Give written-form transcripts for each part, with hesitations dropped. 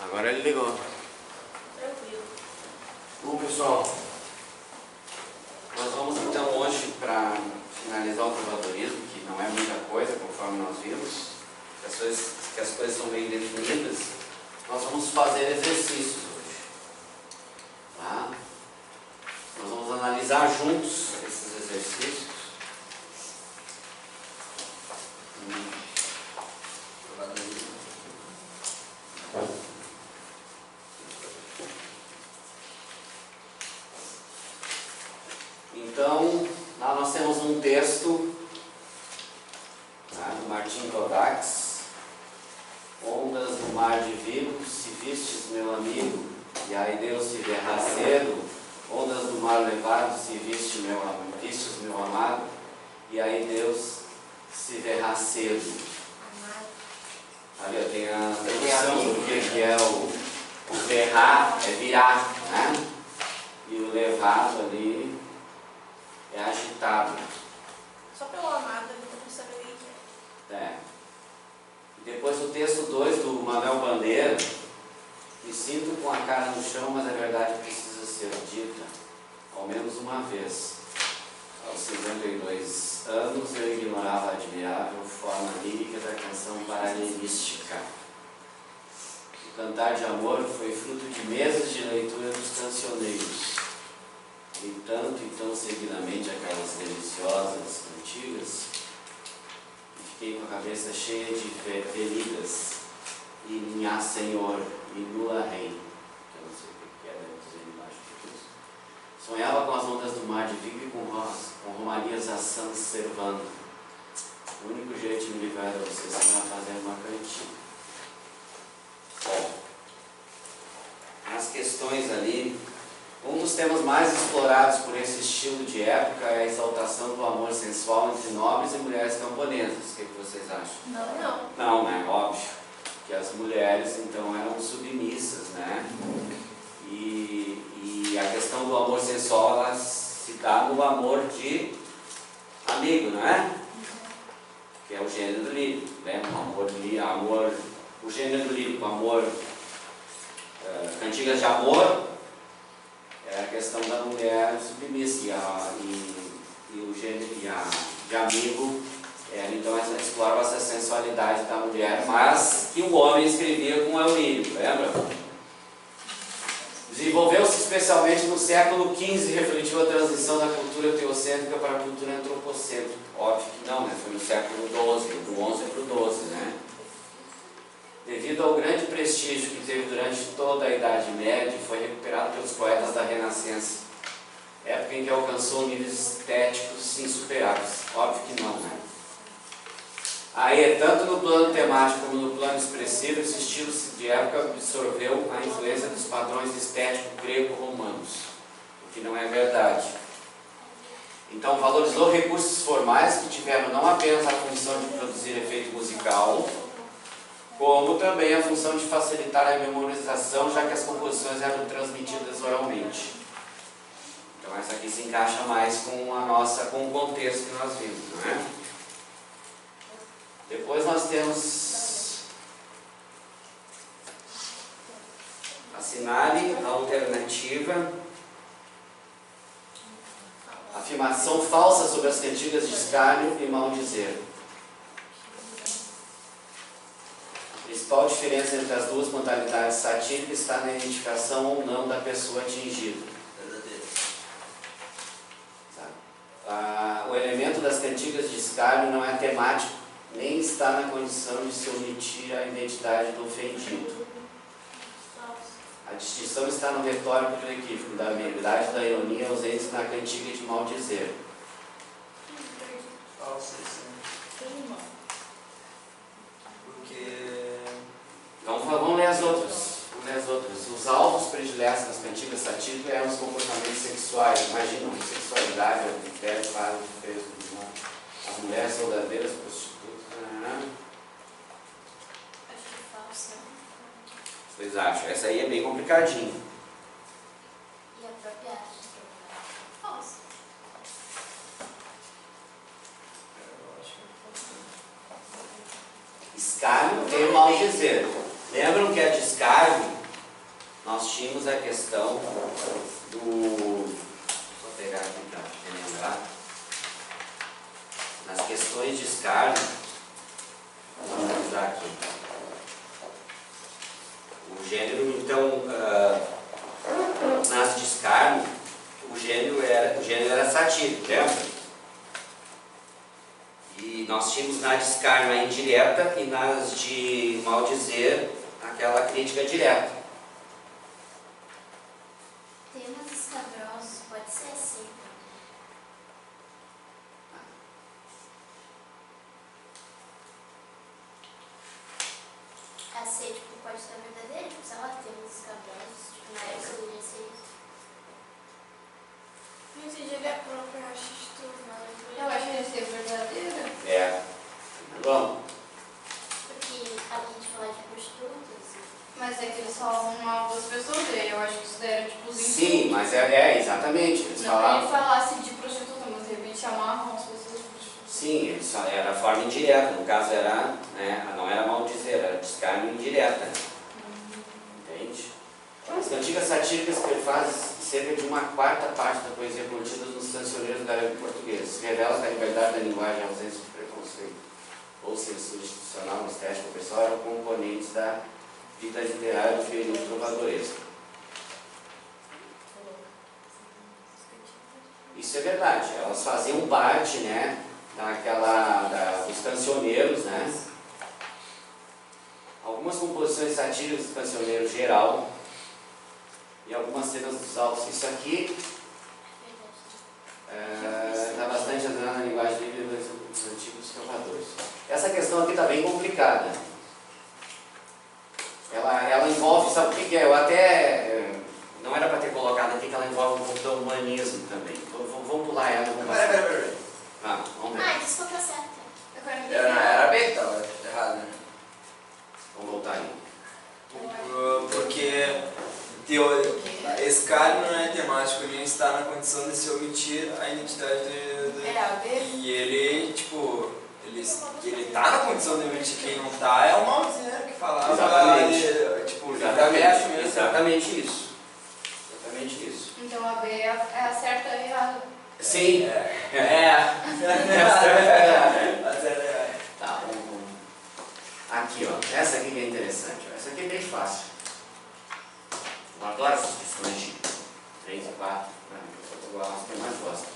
Agora ele ligou. Tranquilo. Bom, pessoal, nós vamos então hoje, para finalizar o trovadorismo, que não é muita coisa, conforme nós vimos, que as coisas são bem definidas, nós vamos fazer exercícios hoje. Tá? Nós vamos analisar juntos esses exercícios. Então, lá nós temos um texto, tá, do Martim Kodax. Ondas do mar divino, se vistes meu amigo, e aí Deus se verá cedo. Ondas do mar levado, se vistes meu amado, e aí Deus se verá cedo. Ali tem a tradução do que é o verrar, é virar, né? E o levado ali é agitado. Só pelo amado, eu não saber o que é. É. Depois o texto 2 do Manuel Bandeira, me sinto com a cara no chão, mas a verdade precisa ser dita, ao menos uma vez. Aos 52 anos eu ignorava a admirável forma lírica da canção paralenística. O cantar de amor foi fruto de meses de leitura dos cancioneiros. E tanto e tão seguidamente aquelas deliciosas cantigas, fiquei com a cabeça cheia de feridas, e minha Senhor, e nula rei, que eu não sei o que é, deve dizer embaixo de tudo. Sonhava com as ondas do mar de vinho e com romarias a San Servando. O único jeito de me livrar da obsessão era fazer uma cantiga. Bom, as questões ali, um dos temas mais explorados por esse estilo de época é a exaltação do amor sensual entre nobres e mulheres camponesas. O que vocês acham? Não. Não, né? Óbvio. Que as mulheres, então, eram submissas, né? E a questão do amor sensual, ela se dá no amor de amigo, não é? Que é o gênero lírico, né? O gênero lírico, amor, cantigas de amor, é a questão da mulher submissa, e o gênero de amigo, então explorava essa sensualidade da mulher, mas que o homem escrevia com Eulírio, lembra? Desenvolveu-se especialmente no século XV e refletiu a transição da cultura teocêntrica para a cultura antropocêntrica. Óbvio que não, né? Foi no século XII, do XI para o XII, né? Devido ao grande prestígio que teve durante toda a Idade Média, foi recuperado pelos poetas da Renascença, época em que alcançou níveis estéticos insuperáveis. Óbvio que não, né? Aí, tanto no plano temático como no plano expressivo, esse estilo de época absorveu a influência dos padrões estéticos grego-romanos, o que não é verdade. Então, valorizou recursos formais que tiveram não apenas a função de produzir efeito musical, como também a função de facilitar a memorização, já que as composições eram transmitidas oralmente. Então essa aqui se encaixa mais com o contexto que nós vimos, não é? Depois nós temos a Sinari, a alternativa, afirmação falsa sobre as cantigas de escárnio e maldizer. A principal diferença entre as duas modalidades satíricas está na identificação ou não da pessoa atingida. O elemento das cantigas de escárnio não é temático, nem está na condição de se omitir a identidade do ofendido. A distinção está no retórico do equívoco, da ambiguidade, da ironia ausentes na cantiga de maldizer. Então vamos ler as outras. Os alvos prediletos das cantigas satíricas eram os comportamentos sexuais. Imaginam, sexualidade, adultério, claro, as mulheres soldadeiras, prostitutas. Acho que é falsa. Vocês acham? Essa aí é bem complicadinha. E a própria arte? Falsa. Escárnio e maldizer. Lembram que a de escárnio tínhamos a questão do... Vou pegar aqui para relembrar. Nas questões de escárnio, vamos analisar aqui. O gênero, então, nas de escárnio, o gênero era satírico, lembra? E nós tínhamos na de escárnio a indireta e nas de maldizer aquela crítica direta. Temas escabrosos, pode ser assim. Assim, tipo, pode ser verdadeiro, tipo, sei lá, temas escabrosos, tipo, na época poderia ser isso. Não entendi ele é próprio, eu acho que tu não. Eu acho que deve ser verdadeira. É. Bom, Porque a gente fala de prostitutas. Mas é que eles falavam mal das pessoas, e eu acho que isso daí era tipo os insultos. sim, mas exatamente. Eles Não que ele falavam. falasse de prostituta, mas de repente chamavam as pessoas de prostituta. Sim, era a forma indireta. No caso, era, né, não era maldizer, era descarga indireta. Entende? As cantigas satíricas perfazem cerca de uma quarta parte da poesia contida nos cancioneiros da língua portuguesa. Revela que a liberdade da linguagem, a ausência de preconceito ou censura institucional ou estética pessoal eram componentes da vida literária do período trovadoresco. Isso é verdade, elas faziam parte, né, dos cancioneiros, né? Algumas composições satíricas do cancioneiro geral e algumas cenas dos altos. Isso aqui está bastante atrelado na linguagem livre dos antigos trovadores. Essa questão aqui está bem complicada. Ela envolve, sabe o que é? Eu até não era para ter colocado aqui que ela envolve um pouco do humanismo também. Vamos pular ela. Peraí. Vamos ver. Ah, desculpa, tá certo. Era bem que estava errado, né? Vamos voltar aí. Porque escárnio não é temático, ele está na condição de se omitir a identidade É a B? E ele, tipo, ele tá na condição de omitir quem não tá, é o maldizer que falava. Exatamente. Tipo, livramento mesmo. Exatamente isso. Exatamente isso. Então a B é a certa e a errada. Sim. Tá, vamos. Aqui, ó. Essa aqui que é interessante. Ó. Essa aqui é bem fácil. Eu adoro essas questões de 3 e 4. Eu gosto, eu mais gosto.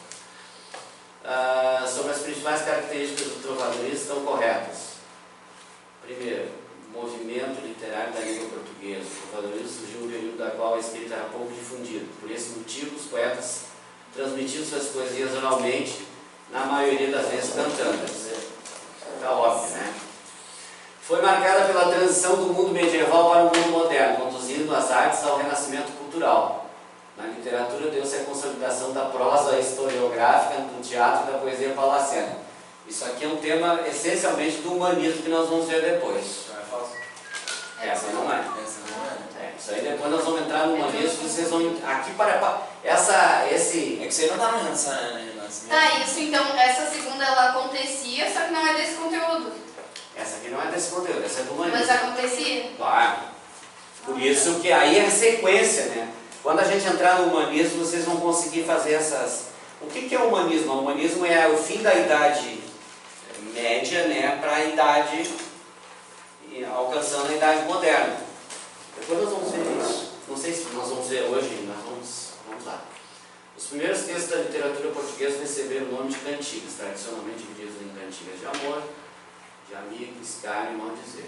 Sobre as principais características do trovadorismo estão corretas. Primeiro, movimento literário da língua portuguesa. O trovadorismo surgiu no período da qual a escrita era pouco difundida. Por esse motivo, os poetas transmitiam suas poesias oralmente, na maioria das vezes cantando. Está óbvio, né? Foi marcada pela transição do mundo medieval para o mundo moderno, conduzindo as artes ao renascimento cultural. Na literatura deu-se a consolidação da prosa historiográfica, do teatro e da poesia palacena. Isso aqui é um tema essencialmente do humanismo que nós vamos ver depois. Isso é falso? Essa não é. Essa não é. Isso aí depois nós vamos entrar no humanismo e vocês vão... Aqui esse... É que isso aí não tá no renascimento. Tá, isso então, essa segunda ela acontecia, só que não é desse conteúdo. Essa aqui não é desse conteúdo, essa é do humanismo. Mas acontecia? Claro. Por isso que aí é a sequência, né? Quando a gente entrar no humanismo, vocês vão conseguir fazer essas... O que é o humanismo? O humanismo é o fim da idade média, né, para a idade, alcançando a idade moderna. Depois nós vamos ver isso. Não sei se nós vamos ver hoje, nós vamos lá. Os primeiros textos da literatura portuguesa receberam o nome de cantigas, tradicionalmente divididos em cantigas de amor, de amigo, escárnio e maldizer.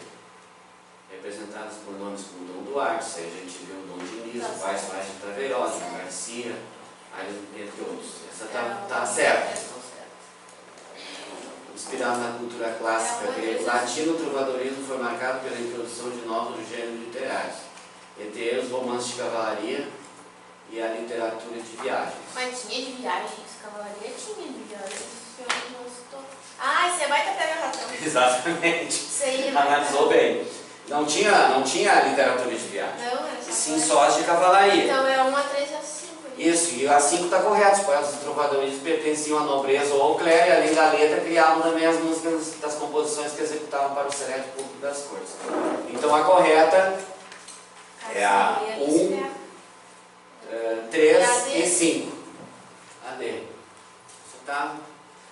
Representadas por nomes como Dom Duarte, isso aí a gente viu o Dom Diniz, o Pai Soares de Taverosa, Garcia, entre outros. Essa tá certa. Inspirado na cultura clássica grega, latino, o trovadorismo foi marcado pela introdução de novos gêneros literários, entre eles romances de cavalaria e a literatura de viagens. Mas tinha de viagens, cavalaria tinha de viagens. Ah, você vai ter pega ratão. Exatamente. Isso aí é Analisou bem. Não tinha literatura de viagem. Não, era E só sim só as de cavalaria. Então é 1 a 3 a 5. Isso, e a 5 está correto. Os poetas e trovadores pertenciam à nobreza ou ao clero e, além da letra, criavam também as músicas das composições que executavam para o seleto público das cortes. Então a correta é a 1 5. AD. Isso tá...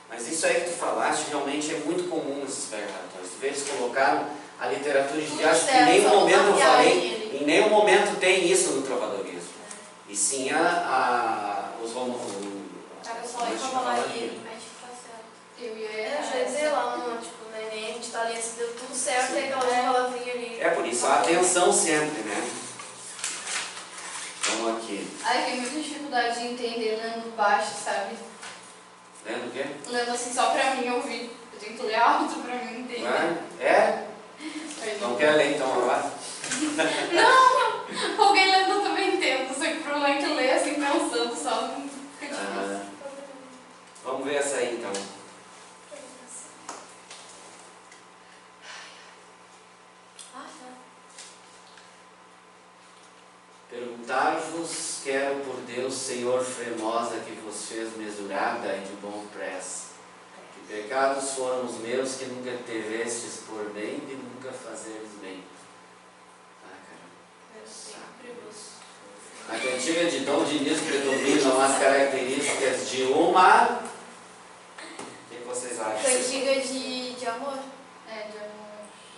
Mas isso aí que tu falaste realmente é muito comum nesses pré-redatórios. Tu vê, eles colocaram a literatura de viagem, que em nenhum momento eu falei, em nenhum momento tem isso no trovadorismo. E sim os Cara, só Mas em de cavalaria. cavalaria. Mas tipo, tá certo. Eu ia Eu já ia dizer lá no Enem, a gente tá ali, assim, deu tudo certo, Sim. e aquela palavrinha ali. É por isso a atenção sempre, né? Vamos aqui. Ai, tem muita dificuldade de entender lendo baixo, sabe? Lendo o quê? Lendo assim só pra mim ouvir. Eu tenho que ler alto pra mim entender. É? Não quer ler então agora? Não! Alguém lendo eu também entendo, só que o problema é que ler assim pensando só não fica difícil. Ah, vamos ver essa aí então. Perguntar-vos, quero por Deus, Senhor, fremosa, que vos fez mesurada e de bom preço. Que pecados foram os meus que nunca tivestes por bem de nunca fazeres bem. Eu sempre busco. Na cantiga de Dom Diniz predominam as características de uma... O que vocês acham? Cantiga de amor. É, de amor.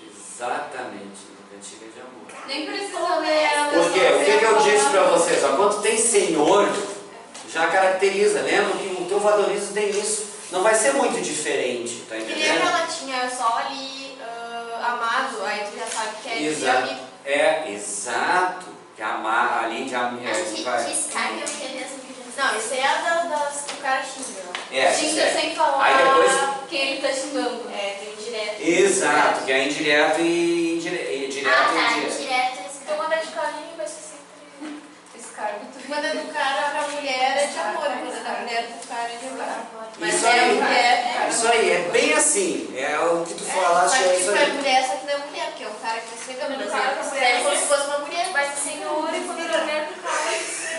Exatamente, na cantiga de amor. Nem precisa ler ela. Por quê? O que eu disse para vocês? Ó, quando tem Senhor, já caracteriza. Lembra que o trovadorismo tem isso. Não vai ser muito diferente, tá Que nem entendendo? aquela tinha só ali, amado, aí tu já sabe que é de Exato. amigo. Exato. Que amar ali de amigo. Descarga é o que mesmo que a gente Não, isso aí é do cara xingando. Xinga sem falar Aí depois- quem ele tá xingando. É, tem direto. Exato, que é indireto e direto Ah, e tá, indireto. direto esse Então, cara. quando é de carrinho, vai ser sempre... Esse cargo. Quando é do cara pra mulher é de amor, quando é da mulher pro cara é de amor. Mas Isso é aí. a mulher, Isso aí, é bem assim. É o que tu falaste, mas é tipo, isso é aí. mulher, só que não é mulher, porque é um cara que tá chegando, mas cara é com mulher, mulher, como se fosse uma mulher. Vai ser senhor e quando ele olhar pro cara.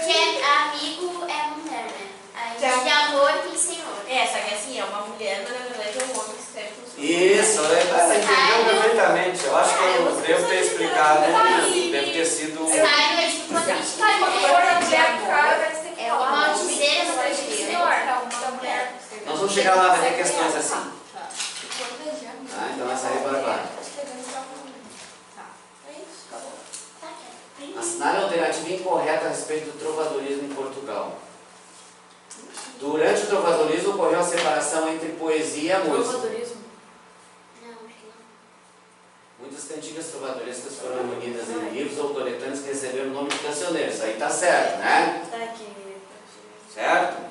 Que é amigo é mulher, né? Aí Que é de amor tem senhor. É, só que assim, é uma mulher, mas na verdade é um homem que escreve como se fosse Isso, ela entendeu perfeitamente. Eu acho que eu eu devo ter explicado. Aí. Deve ter sido. Sai é tipo política. Tá, quando for a mulher pro cara, vai ter que É falar. uma dizer é uma Vai coisa ser de senhor, da mulher. Nós vamos chegar lá, vai ter questões assim. Tá. Ah, então essa aí vai lá. É isso, acabou. Tá, é. Assinar a alternativa incorreta a respeito do trovadorismo em Portugal. Durante o trovadorismo ocorreu a separação entre poesia e a música. Trovadorismo. Não, acho que não. Muitas cantigas trovadorescas foram reunidas em livros ou coletâneas que receberam o nome de cancioneiros. Aí tá certo, né? Tá aqui. Certo?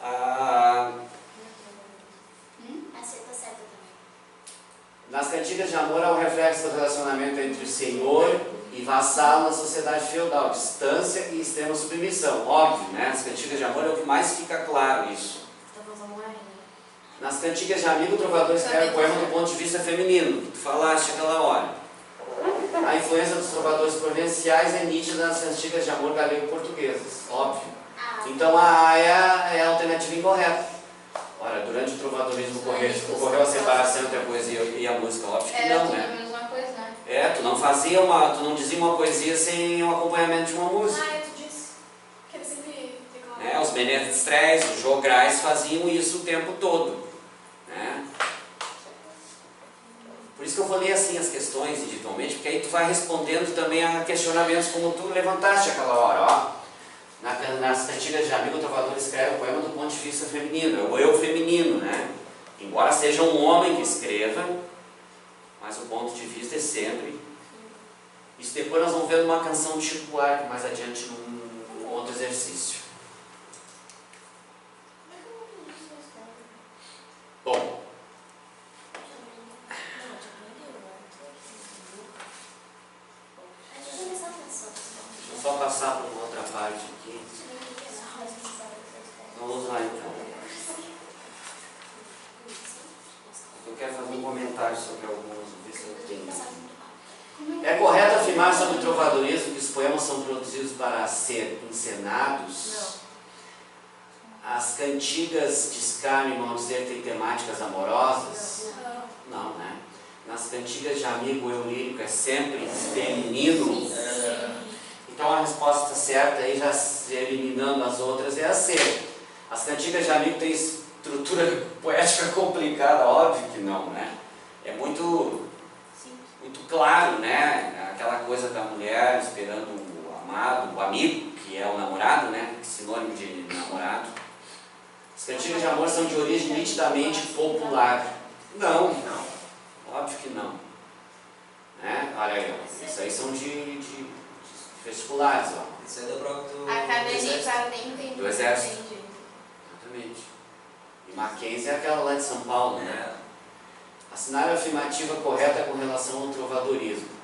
Ah, Aceita certa também. nas cantigas de amor há um reflexo do relacionamento entre o senhor e vassalo na sociedade feudal, distância e extrema submissão. Óbvio, né? Nas cantigas de amor é o que mais fica claro isso. Tá fazendo uma rima. Nas cantigas de amigo, o trovador escreve o poema do ponto de vista feminino, que tu falaste aquela hora. A influência dos trovadores provinciais é nítida nas cantigas de amor galego-portuguesas, óbvio. Ah, Então a A é a alternativa incorreta. Ora, durante o trovadorismo ocorreu a separação entre a poesia e a música, óbvio que Era não, tudo a né? mesma coisa, né? Tu não dizia uma poesia sem um acompanhamento de uma música. Ah, tu disse que ele sempre declara. Né? Os menestréis, os jograis faziam isso o tempo todo. Né? Por isso que eu vou ler assim as questões individualmente, porque aí tu vai respondendo também a questionamentos como tu levantaste aquela hora. Ó. Nas cantigas de amigo, o trovador escreve o poema do ponto de vista feminino, é o eu feminino, né? Embora seja um homem que escreva, mas o ponto de vista é sempre. Isso depois nós vamos ver numa canção de Chico Buarque, mais adiante num outro exercício. Bom, deixa eu só passar por uma outra parte aqui. Vamos lá então. Eu quero fazer um comentário sobre alguns, ver se eu tenho. É correto afirmar sobre o trovadorismo que os poemas são produzidos para ser encenados? Não. As cantigas de escárnio, vamos dizer, têm temáticas amorosas? Não, né? Nas cantigas de amigo, eu lírico é sempre feminino. Então a resposta certa, aí já eliminando as outras, é a C. As cantigas de amigo têm estrutura poética complicada? Óbvio que não, né? É muito claro, né? Aquela coisa da mulher esperando o amado, o amigo, que é o namorado, né? Sinônimo de namorado. As cantigas de amor são de origem nitidamente popular. Não, óbvio que não. Né? Olha aí, ó. Isso aí são de vestibulares, ó. Isso aí da prova do A cadelinha, exército. cara, nem entendi. Do exército. Entendi. Exatamente. E Mackenzie é aquela lá de São Paulo, né? Assinale a afirmativa correta com relação ao trovadorismo.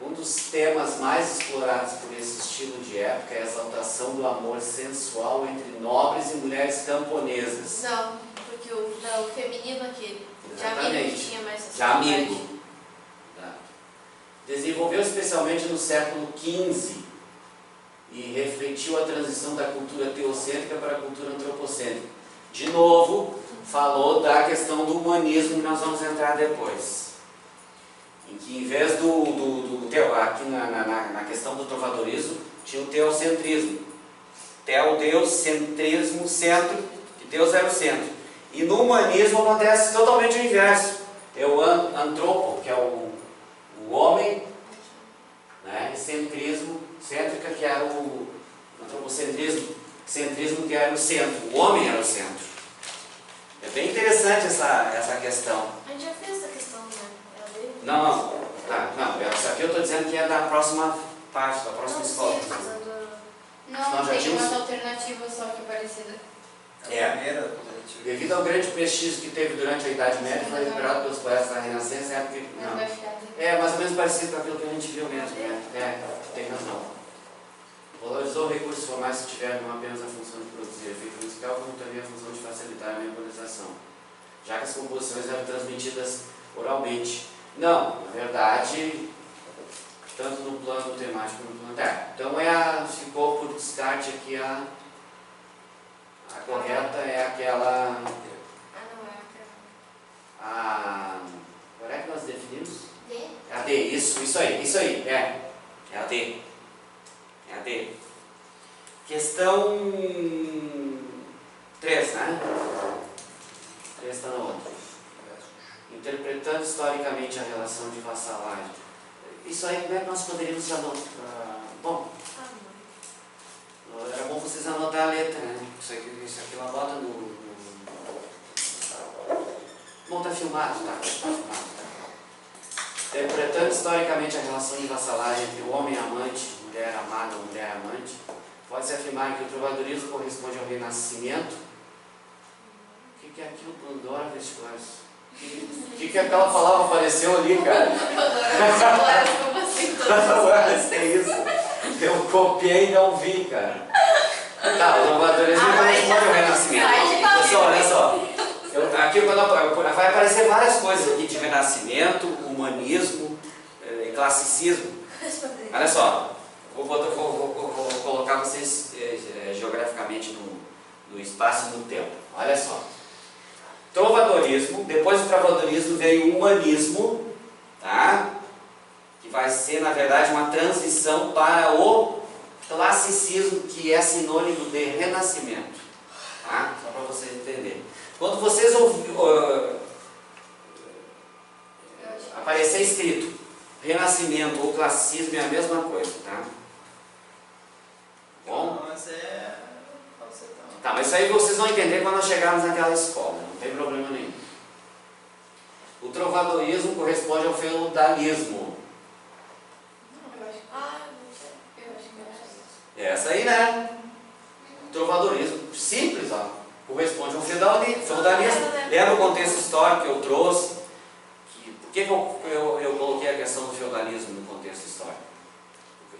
Um dos temas mais explorados por esse estilo de época é a exaltação do amor sensual entre nobres e mulheres camponesas. Não, porque o feminino aquele. De amigo Exatamente. que tinha mais essa De amigo. Tá. Desenvolveu especialmente no século XV e refletiu a transição da cultura teocêntrica para a cultura antropocêntrica. De novo, falou da questão do humanismo que nós vamos entrar depois. Em que em vez aqui na questão do trovadorismo, tinha o teocentrismo. Teocentrismo, centro, que Deus era o centro. E no humanismo acontece totalmente o inverso. É o antropo, que é o homem, né? E centrismo, cêntrica, que era o antropocentrismo, centrismo, que era o centro. O homem era o centro. É bem interessante essa questão. A gente já fez essa questão, né? Não. Isso aqui eu estou dizendo que é da próxima parte, da próxima escola. Não, Nós já tem tínhamos- umas alternativas só que parecida. É. A primeira positiva. Devido ao grande prestígio que teve durante a Idade Média, foi liberado pelos poetas da Renascença, é porque... Mas Não. vai ficar. É mais ou menos parecido com aquilo que a gente viu mesmo, né? Tem razão. Valorizou recursos formais que tiveram não apenas a função de produzir efeito musical, como também a função de facilitar a memorização, já que as composições eram transmitidas oralmente. Não, na verdade, tanto no plano temático como no plano... Então ficou por descarte aqui a correta é aquela... Ah, não é Qual é que nós definimos? D. É a D, isso aí, é a D. É a D. Questão 3, né? 3 está na outra. Interpretando historicamente a relação de vassalagem. Isso aí, como é que nós poderíamos anotar? Bom, era bom vocês anotar a letra, né? Isso aqui ela anota no... Bom, está filmado, tá? Interpretando historicamente a relação de vassalagem entre o homem amante, mulher amada ou mulher amante, pode-se afirmar que o trovadorismo corresponde ao renascimento. O que é aquilo, Pandora Vescórios? O que aquela palavra apareceu ali, cara? É isso. Eu copiei e não vi, cara. Tá, o trovadorismo corresponde ao renascimento. Pessoal, olha só. Aqui vai aparecer várias coisas aqui de renascimento, humanismo, classicismo. Olha só, vou colocar vocês geograficamente no espaço e no tempo. Olha só. Trovadorismo, depois do trovadorismo veio o humanismo, tá? Que vai ser, na verdade, uma transição para o classicismo, que é sinônimo de renascimento. Tá? Só para vocês entenderem. Quando vocês aparecer escrito renascimento ou classicismo, é a mesma coisa, tá? Bom? Mas é... Tá, mas isso aí vocês vão entender quando nós chegarmos naquela escola, não tem problema nenhum. O trovadorismo corresponde ao feudalismo. É essa aí, né? Trovadorismo, simples, ó. Corresponde ao feudalismo. Lembra o contexto histórico que eu trouxe? Por que eu coloquei a questão do feudalismo no contexto histórico?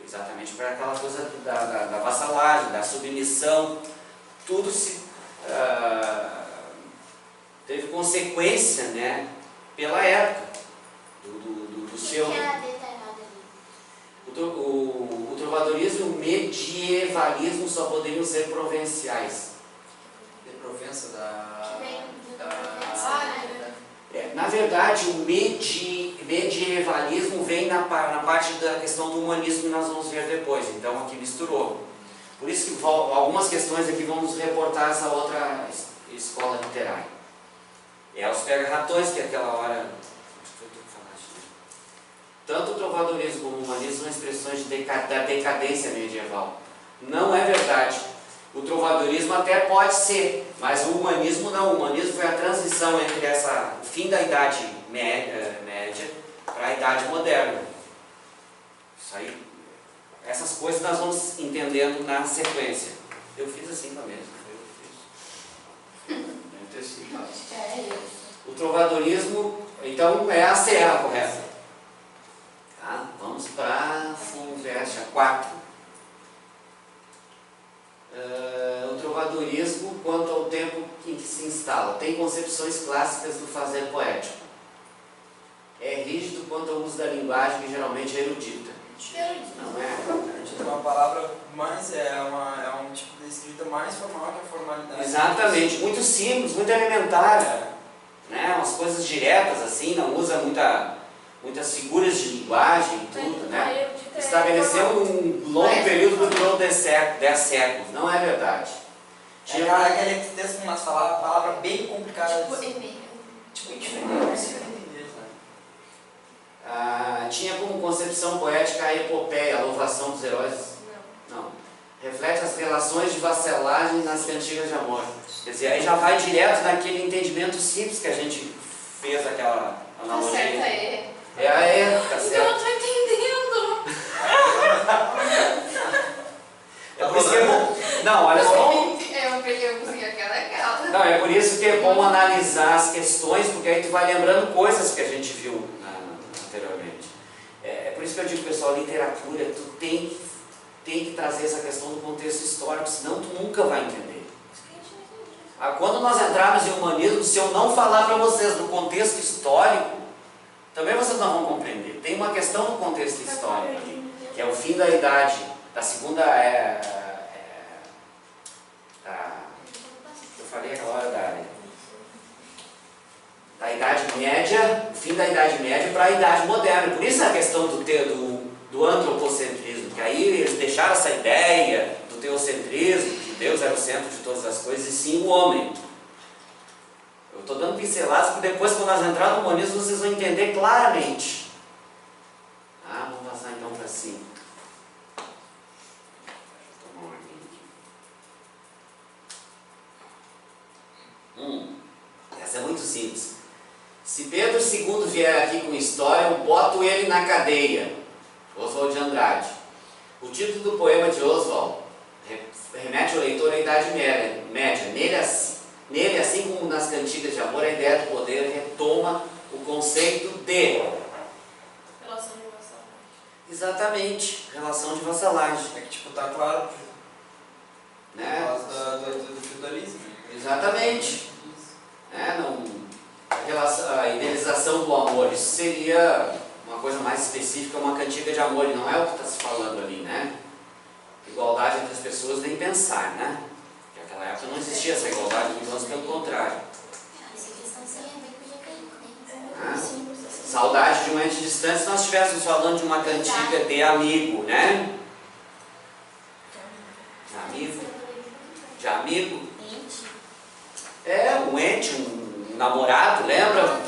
Exatamente para aquela coisa da vassalagem, da submissão. Tudo teve consequência, né, pela época do seu... O que a D tá errada ali? O trovadorismo e o medievalismo só poderiam ser provinciais. De Provença da... Que vem do da- Provença, né? Na verdade, o medievalismo vem na parte da questão do humanismo que nós vamos ver depois, então aqui misturou. Por isso que algumas questões aqui vão nos reportar essa outra escola literária. É os pega-ratões que aquela hora... Acho que foi tu que falaste, né? Tanto o trovadorismo como o humanismo são expressões da decadência medieval. Não é verdade. O trovadorismo até pode ser, mas o humanismo não. O humanismo foi a transição entre o fim da Idade Média para a Idade Moderna. Isso aí, essas coisas nós vamos entendendo na sequência. Eu fiz assim com a mesa, foi eu que fiz. Deve ter sido. O trovadorismo, então, é a serra correta. Tá? Vamos para Fulvestre 4. O trovadorismo, quanto ao tempo em que se instala, tem concepções clássicas do fazer poético. É rígido quanto ao uso da linguagem, que geralmente é erudita. Não é? Erudita é uma palavra mais, é um tipo de escrita mais formal que a formalidade. Exatamente, muito simples, muito elementar. Né? Umas coisas diretas assim, não usa muitas figuras de linguagem e tudo, né? Estabeleceu um longo período que durou 10 séculos, não é verdade. Tinha aquele texto com umas palavras bem complicadas. Tipo, tinha como concepção poética a epopeia, a louvação dos heróis. Não. Reflete as relações de vassalagem nas cantigas de amor. Quer dizer, aí já vai direto naquele entendimento simples que a gente fez aquela analogia. Acerta aí. É a época, certo? Eu não tô entendendo. É por isso que é bom. Não, olha só. Eu peguei a música que é legal. Não, é por isso que é bom analisar as questões, porque aí tu vai lembrando coisas que a gente viu anteriormente. É por isso que eu digo, pessoal, literatura, tu tem que trazer essa questão do contexto histórico, senão tu nunca vai entender. Quando nós entrarmos em humanismo, se eu não falar para vocês do contexto histórico, também vocês não vão compreender. Tem uma questão do contexto histórico ali, que é o fim da idade, da segunda eu falei aquela hora da Idade Média, o fim da Idade Média para a Idade Moderna. Por isso a questão do antropocentrismo, que aí eles deixaram essa ideia do teocentrismo, que Deus era o centro de todas as coisas, e sim o homem. Eu estou dando pinceladas, porque depois, quando nós entrarmos no humanismo, vocês vão entender claramente. Vamos passar então para cima. Vou tomar uma aguinha aqui. Essa é muito simples. Se Pedro II vier aqui com história, eu boto ele na cadeia. Oswald de Andrade. O título do poema de Oswald remete o leitor à Idade Média. Nele, assim como nas cantigas de amor, a ideia do poder retoma o conceito de... Relação de vassalagem. Exatamente, relação de vassalagem. É que tipo, tá claro, Né? por causa do feudalismo. Exatamente. A idealização do amor, isso seria uma coisa mais específica, uma cantiga de amor, e não é o que está se falando ali, né? Igualdade entre as pessoas, nem pensar, né? Porque naquela época não existia essa igualdade, muito antes pelo contrário. Saudade de um ente distante, se nós estivéssemos falando de uma cantiga de amigo, né? De amigo. Um ente, um namorado, lembra?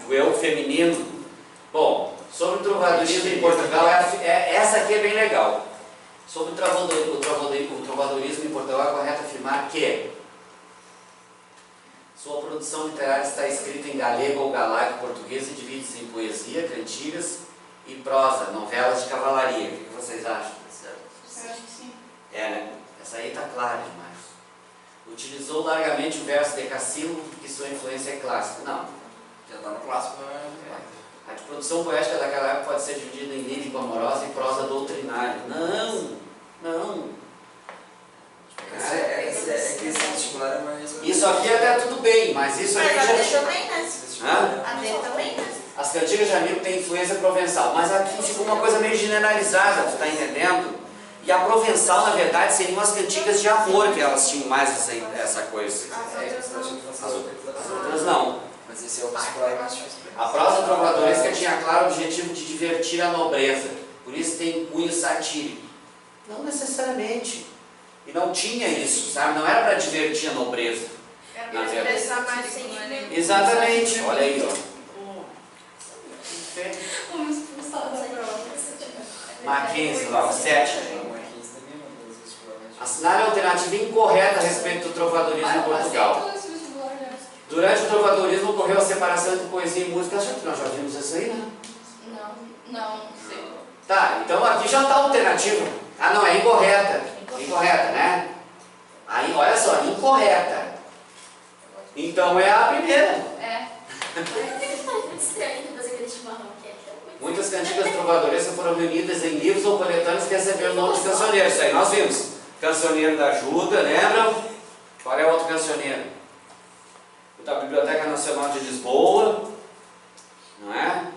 Do eu feminino. Bom, sobre o trovadorismo em Portugal, essa aqui é bem legal. Sobre o trovadorismo em Portugal, é correto afirmar que sua produção literária está escrita em galego ou galaico português e divide-se em poesia, cantigas e prosa, novelas de cavalaria. O que vocês acham? Eu acho que sim. Né? Essa aí está clara demais. Utilizou largamente o verso decassílabo porque sua influência é clássica. Não. Já está no clássico. A produção poética daquela época pode ser dividida em lírico amorosa e prosa doutrinária. Não. Isso aqui até tudo bem, mas isso aqui Mas já... a D também, né? A D também, né? As cantigas de amigo têm influência provençal, mas aqui ficou uma coisa meio generalizada, tu está entendendo? E a provençal, na verdade, seriam as cantigas de amor, que elas tinham mais essa coisa. As outras As outras não. Mas esse é o particular mais difícil. A prosa trovadoresca tinha claro o objetivo de divertir a nobreza, por isso tem cunho satírico. Não necessariamente. E não tinha isso, sabe? Não era para divertir a nobreza. Era para expressar mais sentimento. Exatamente, olha aí, ó. Vamos expulsar da prova. Mackenzie, lá, o 7. Marquinhos também mandou os vestibulares. Assinale a alternativa incorreta a respeito do trovadorismo em Portugal. Durante o trovadorismo ocorreu a separação entre poesia e música. Acho que nós já vimos isso aí, né? Não sei. Tá, então aqui já está a alternativa. Ah, não, é incorreta. Incorreta, né? Aí, olha só, incorreta. Então é a primeira. É. Estranho fazer aquele chimarrão que é. Muitas cantigas trovadorescas foram reunidas em livros ou coletâneos que receberam o nome de cancioneiros. Isso aí nós vimos. Cancioneiro da Ajuda, lembram? Qual é o outro cancioneiro? O da Biblioteca Nacional de Lisboa, não é?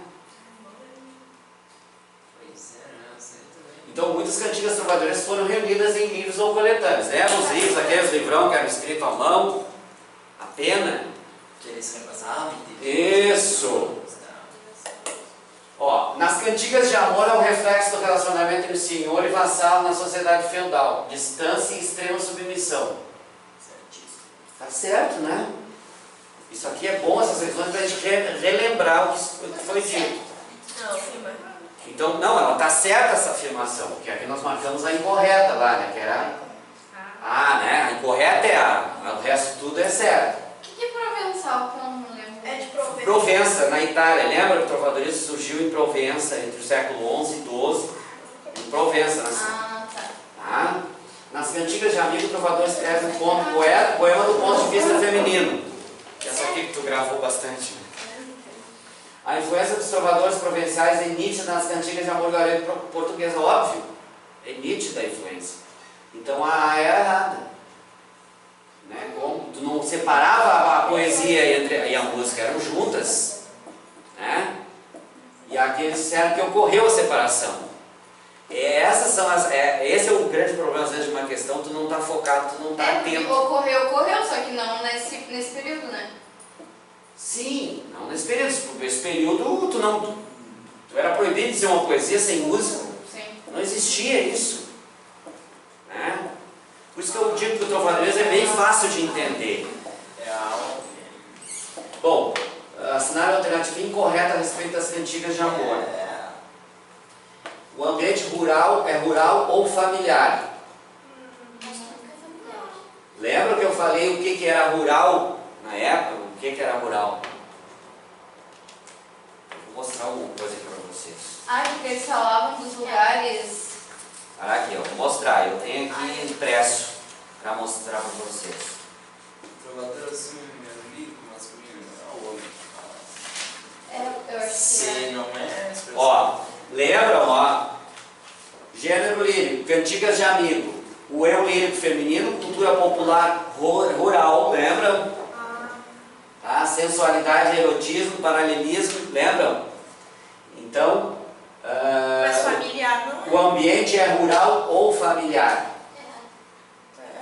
Pois é, né? Eu sei também. Então muitas cantigas trovadorescas foram reunidas em livros ou coletâneos. Lembra os livros, aqueles livrão que eram escritos à mão? A pena? Que eles repassavam e Isso! Ó, nas cantigas de amor é o reflexo do relacionamento entre o senhor e vassalo na sociedade feudal. Distância e extrema submissão. Certíssimo. Tá certo, né? Isso aqui é bom, essas questões, para a gente relembrar o que foi dito. Não, sim, mas... Então, não, ela tá certa essa afirmação, porque aqui nós marcamos a incorreta lá, né? Que era... Ah, né? A incorreta é o resto tudo é certo. O que é provençal que eu não lembro? É de Provença. Provença, na Itália. Lembra que o trovadorismo surgiu em Provença, entre o século XI e XII? Em Provença, Ah, tá. tá? Nas cantigas de amigo, o trovador escreve um poema do ponto de vista feminino. Essa aqui que tu gravou bastante. A influência dos trovadores provenciais é nítida nas cantigas de amor galego portuguesa, óbvio. É nítida a influência. Então a A era errada. Né? Como tu não separava a poesia e a música, eram juntas. Né? E aqui eles disseram que ocorreu a separação. Esse é o grande problema, às vezes, de uma questão, tu não está focado, tu não está atento. Ocorreu, só que não nesse período, né? Sim, não nesse período. Nesse período, tu era proibido de dizer uma poesia sem música. Sim. Não existia isso. Né? Por isso que eu digo que o trovadorismo é bem fácil de entender. É a aula. Bom, assinar a alternativa incorreta a respeito das cantigas de amor. O ambiente rural é rural ou familiar? Lembra que eu falei o que era rural na época? O que era rural? Eu vou mostrar alguma coisa aqui para vocês. Ah, porque eles falavam dos lugares. Olha aqui, eu vou mostrar. Eu tenho aqui impresso para mostrar para vocês. Trovador assume o lírico masculino. É o homem. Eu acho que Se não é expressão. Ó, lembram, ó? Gênero lírico, cantigas de amigo. O eu lírico feminino, cultura popular rural, lembram? Tá? Sensualidade, erotismo, paralelismo, lembram? Então, Mas familiar não é. o ambiente é rural ou familiar?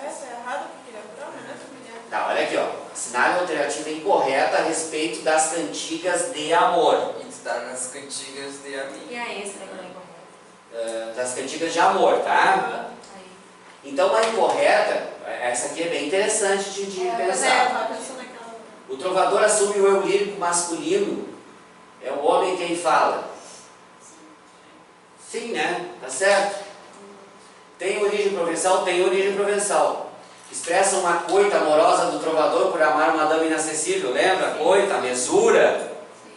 Essa é errado porque ele é rural, não é familiar. Tá, olha aqui, ó. Assinar a alternativa incorreta a respeito das cantigas de amor. E está nas cantigas de amigo. E a extra que eu Das cantigas de amor, tá? Então a incorreta, essa aqui é bem interessante de pensar. Eu tava pensando naquela. O trovador assume o eu lírico masculino, é o homem quem fala. Sim, né? Tá certo? Tem origem provençal? Tem origem provençal. Expressa uma coita amorosa do trovador por amar uma dama inacessível, lembra? A coita, a mesura,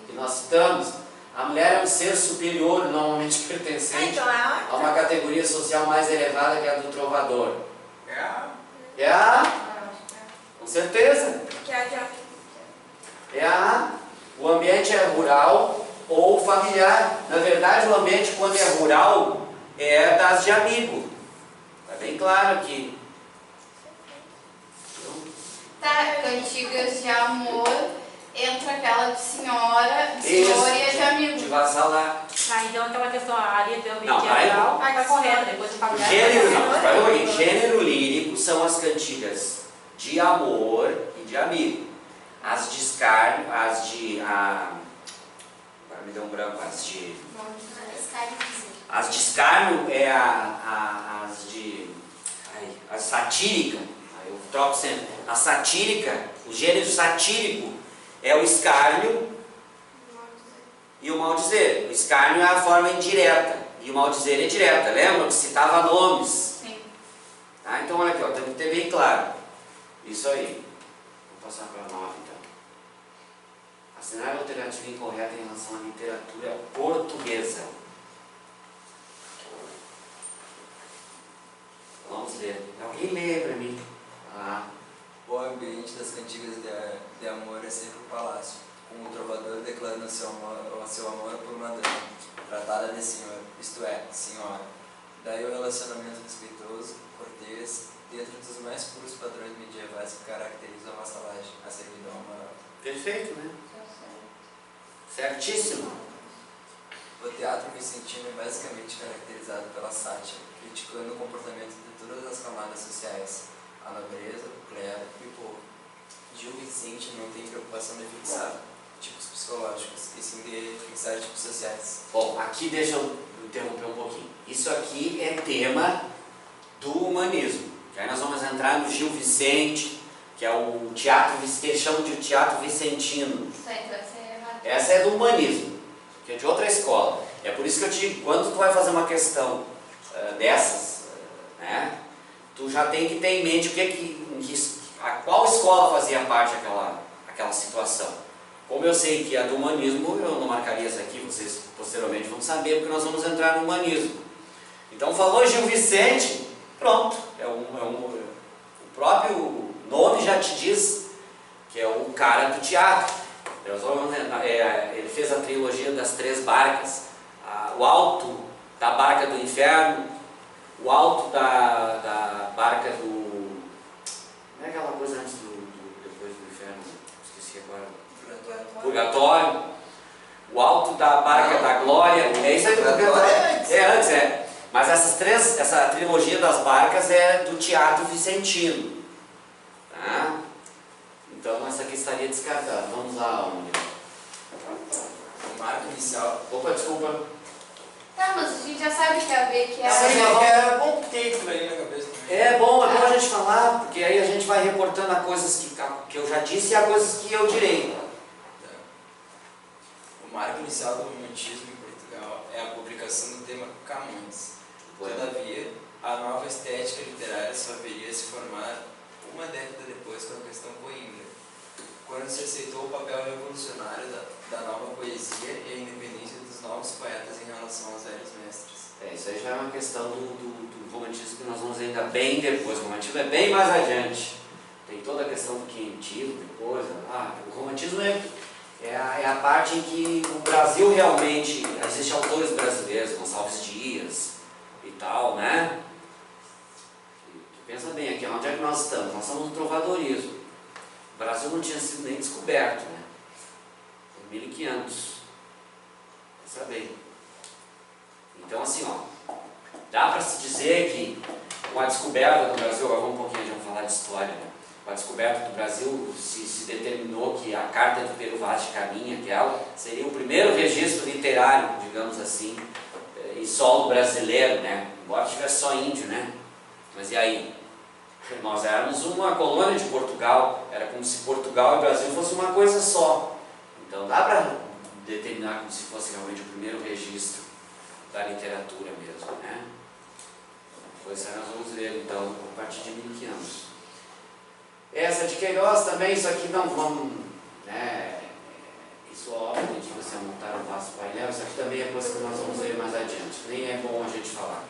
que nós citamos. A mulher é um ser superior, normalmente pertencente Então é a uma categoria social mais elevada que a do trovador. É. É a? Com certeza. que é O ambiente é rural ou familiar. Na verdade, o ambiente, quando é rural, é das de amigo. Está bem claro aqui. Tá, cantigas de amor, entra aquela de senhora, de senhor e a de amigo. De vassalar. Ah, então aquela questão, a área do Não, ambiente aí- geral, tá correta, depois de familiar. Gênero, não, espera um pouquinho. Gênero lírico são as cantigas de amor e de amigo. As de escárnio, me deu um branco, as de Escárnio dizer. As de escárnio é as de. A satírica. Aí eu troco sempre. A satírica, o gênero satírico é o escárnio e o maldizer. O escárnio é a forma indireta e o maldizer é direta. Lembra que citava nomes? Sim. Tá? Então olha aqui, ó, tem que ter bem claro. Isso aí. Vou passar para a 9 então. Assinar a alternativa incorreta em relação à literatura portuguesa. Vamos ler. Alguém lê para mim. O ambiente das cantigas de amor é sempre o palácio, com o trovador declarando o seu amor por uma dama, tratada de senhor, isto é, senhora. Daí o relacionamento respeitoso, cortês, dentro dos mais puros padrões medievais que caracterizam a vassalagem, a servidão moral. Perfeito, né? Certíssimo. O teatro vicentino é basicamente caracterizado pela sátira, criticando o comportamento de todas as camadas sociais, a nobreza, o clero e o povo. Gil Vicente não tem preocupação de fixar tipos psicológicos, e sim de fixar tipos sociais. Bom, aqui deixa eu interromper um pouquinho. Isso aqui é tema do humanismo. Que aí nós vamos entrar no Gil Vicente, que é o teatro, que eles chamam de teatro vicentino. Isso aí deve ser errado. Essa é do humanismo, que é de outra escola. É por isso que eu te digo, quando tu vai fazer uma questão dessas, né, tu já tem que ter em mente a qual escola fazia parte aquela situação. Como eu sei que a do humanismo, eu não marcaria isso aqui, vocês posteriormente vão saber, porque nós vamos entrar no humanismo. Então falou Gil Vicente, pronto, o próprio nome já te diz que é o cara do teatro. Ele fez a trilogia das 3 barcas, o alto da barca do inferno, o alto da barca do... Como é aquela coisa antes depois do inferno? Esqueci agora. Purgatório. O alto da barca da glória. É isso aí do Purgatório. Antes. Mas essa trilogia das barcas é do teatro vicentino. Tá? Então essa aqui estaria descartada. Vamos lá, O marco inicial. Opa, desculpa. Tá, mas a gente já sabe que é a B, que é Sim, a... é bom ter aquilo aí na cabeça também. É bom a gente falar, porque aí a gente vai reportando a coisas que eu já disse e a coisas que eu direi. O marco inicial do romantismo em Portugal é a publicação do tema Camões. Todavia, a nova estética literária só viria a se formar uma década depois com a questão Coimbra, quando se aceitou o papel revolucionário da nova poesia e a independência dos novos poetas em relação aos velhos mestres. Isso aí já é uma questão do romantismo que nós vamos ainda bem depois. O romantismo é bem mais adiante. Tem toda a questão do quinhentismo depois. O romantismo é a parte em que o Brasil realmente... Existem autores brasileiros, Gonçalves Dias e tal, né? Tu pensa bem aqui, onde é que nós estamos? Nós estamos no trovadorismo. O Brasil não tinha sido nem descoberto, né? Por 1500. Pensa bem. Então assim, dá para se dizer que com a descoberta do Brasil, agora vamos falar de história, né? Com a descoberta do Brasil se determinou que a Carta de Pero Vaz de Caminha, aquela, seria o primeiro registro literário, digamos assim, em solo brasileiro, né? Embora tivesse só índio, né? Mas e aí? Nós éramos uma colônia de Portugal, era como se Portugal e Brasil fossem uma coisa só. Então dá para determinar como se fosse realmente o primeiro registro da literatura mesmo, né? Pois nós vamos ver então a partir de 1500. Essa de Queiroz também, isso aqui não vamos, né? Isso obviamente você montar um vasto painel, isso aqui também é coisa que nós vamos ver mais adiante, nem é bom a gente falar.